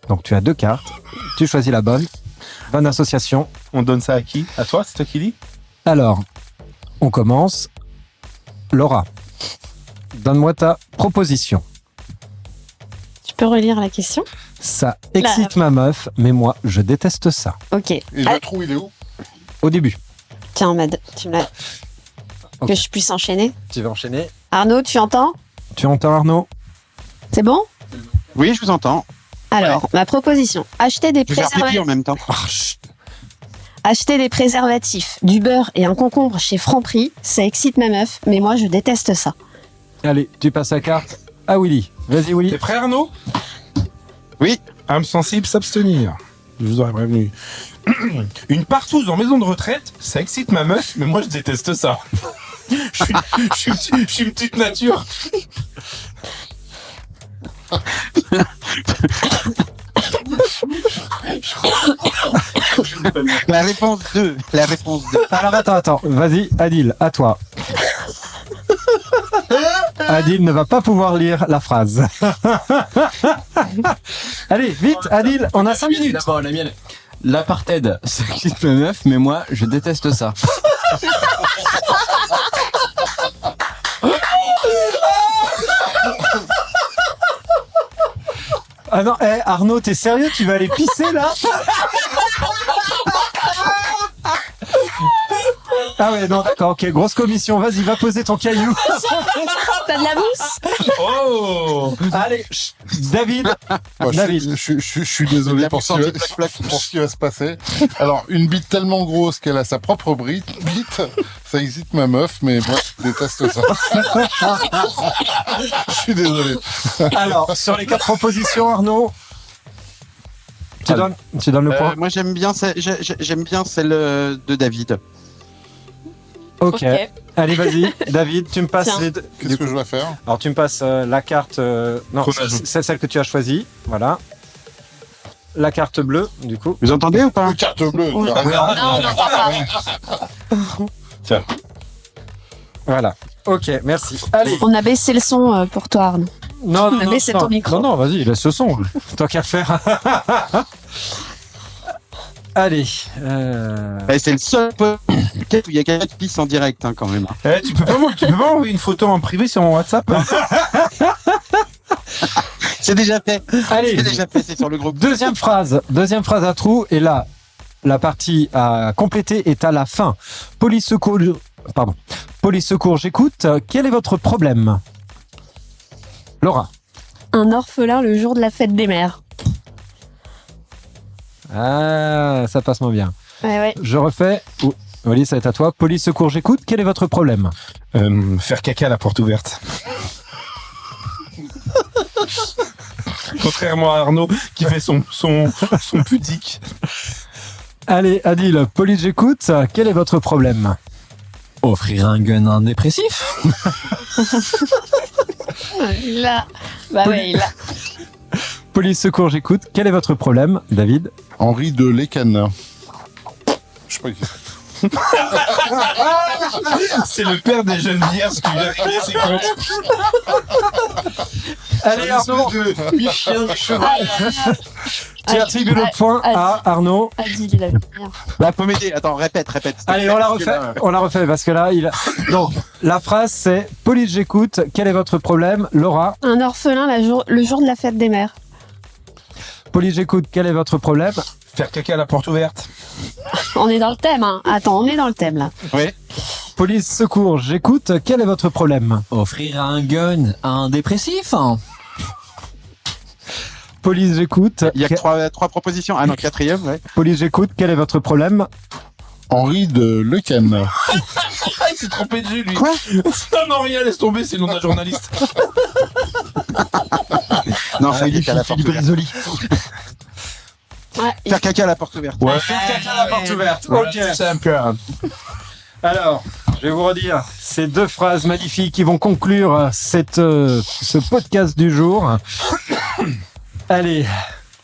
Donc, tu as deux cartes. Tu choisis la bonne. Bonne association. On donne ça à qui? À toi? C'est toi qui dis? Alors, on commence. Laura, donne-moi ta proposition. Tu peux relire la question? Ça excite ma meuf, mais moi, je déteste ça. Ok. Et le trou, il est où? Au début. Tiens, tu me l'as... Okay. Que je puisse enchaîner. Tu vas enchaîner. Arnaud, tu entends? Tu entends, Arnaud? C'est bon? Oui, je vous entends. Alors, ma proposition. Acheter des Je vais répéter préservatifs. en même temps. Acheter des préservatifs, du beurre et un concombre chez Franprix, ça excite ma meuf, mais moi je déteste ça. Allez, tu passes la carte à Willy. Vas-y, Willy. T'es prêt, Arnaud? Oui. Âme sensible, s'abstenir. Je vous aurais prévenu. Une partouze en maison de retraite, ça excite ma meuf, mais moi je déteste ça. Je suis une petite nature. La réponse 2. La réponse 2. Alors attends. Vas-y, Adil, à toi. Adil ne va pas pouvoir lire la phrase. Allez, vite, Adil, on a 5 minutes. D'abord, la mienne. L'apartheid, ça excite ma meuf, mais moi, je déteste ça. Ah non, Arnaud, t'es sérieux? Tu vas aller pisser là? Ah ouais, non, d'accord, ok, grosse commission. Vas-y, va poser ton caillou. T'as de la mousse? Oh! Allez, David. David. Je suis désolé pour ce qui va se passer. Alors, une bite tellement grosse qu'elle a sa propre bite, ça excite ma meuf, mais moi, je déteste ça. Je suis désolé. Alors, sur les 4 propositions, Arnaud, tu donnes le point. Moi, j'aime bien celle de David. Ok. Allez, vas-y, David, tu me passes les deux. Qu'est-ce que je dois faire? Alors, tu me passes la carte. Non, c'est celle que tu as choisie. Voilà. La carte bleue, du coup. Vous entendez ou pas? Une carte bleue. Non, on n'entend pas. Tiens. Voilà. Ok, merci. Allez. On a baissé le son pour toi, Arnaud. Non, On a baissé ton micro. Non, vas-y, laisse le son. Tant qu'à faire. Allez. C'est le seul podcast où il y a quelqu'un qui pisse en direct, hein, quand même. Tu peux pas envoyer une photo en privé sur mon WhatsApp? C'est déjà fait. Allez. C'est déjà fait, c'est sur le groupe. Deuxième phrase à trous. Et là, la partie à compléter est à la fin. Police secours, j'écoute. Quel est votre problème? Laura. Un orphelin le jour de la fête des mères. Ah, ça passe moins bien. Ouais. Je refais. Oli, ça va être à toi. Police secours, j'écoute. Quel est votre problème? Faire caca à la porte ouverte. Contrairement à Arnaud qui fait son pudique. Allez, Adil, police, j'écoute. Quel est votre problème? Offrir un gun à un dépressif. Il l'a. Bah ouais, il l'a. Police, secours, j'écoute. Quel est votre problème, David? Henri de Lécan. Je sais pas qui. C'est le père des jeunes vierges qui vient créer ses comptes. Allez, Arnaud. Tu attribues le point à Arnaud. Adil, il a bien. Bah, faut m'aider. Attends, répète. Allez, on la refait parce que là, Donc, la phrase c'est police, j'écoute. Quel est votre problème, Laura? Un orphelin le jour de la fête des mères. Police, j'écoute. Quel est votre problème? Faire caca à la porte ouverte. On est dans le thème, hein. Attends, on est dans le thème là. Oui. Police, secours, j'écoute. Quel est votre problème? Offrir un gun à un dépressif. Police, j'écoute. Il y a que trois propositions. Ah non, quatrième, ouais. Police, j'écoute. Quel est votre problème? Henri de Lécan. Il s'est trompé de jeu, lui. Quoi? Non, rien, laisse tomber, c'est le nom d'un journaliste. Non, Philippe à la porte ouverte. Ouais, Faire caca à la porte ouverte. Ouais, faire caca à la porte ouverte. Ok. Simple. Alors, je vais vous redire ces deux phrases magnifiques qui vont conclure ce podcast du jour. Allez,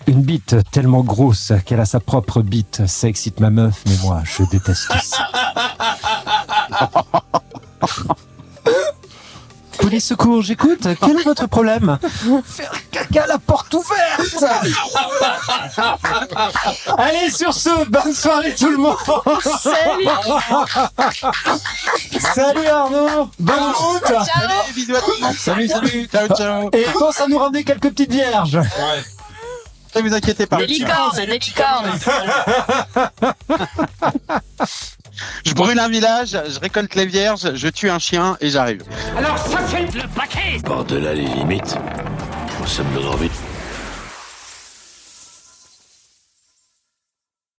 une bite tellement grosse qu'elle a sa propre bite, ça excite ma meuf, mais moi, je déteste ça. Police, secours, j'écoute. Quel est votre problème? Faire caca à la porte ouverte. Allez, sur ce, bonne soirée tout le monde. Salut. Salut Arnaud. Bonne route. Allez, bisous à tout le monde. Salut. Ciao. Et pense à nous ramener quelques petites vierges. Ouais. Ne vous inquiétez pas. Des licornes. Je brûle un village, je récolte les vierges, je tue un chien et j'arrive. Par-delà les limites, ça me donne envie.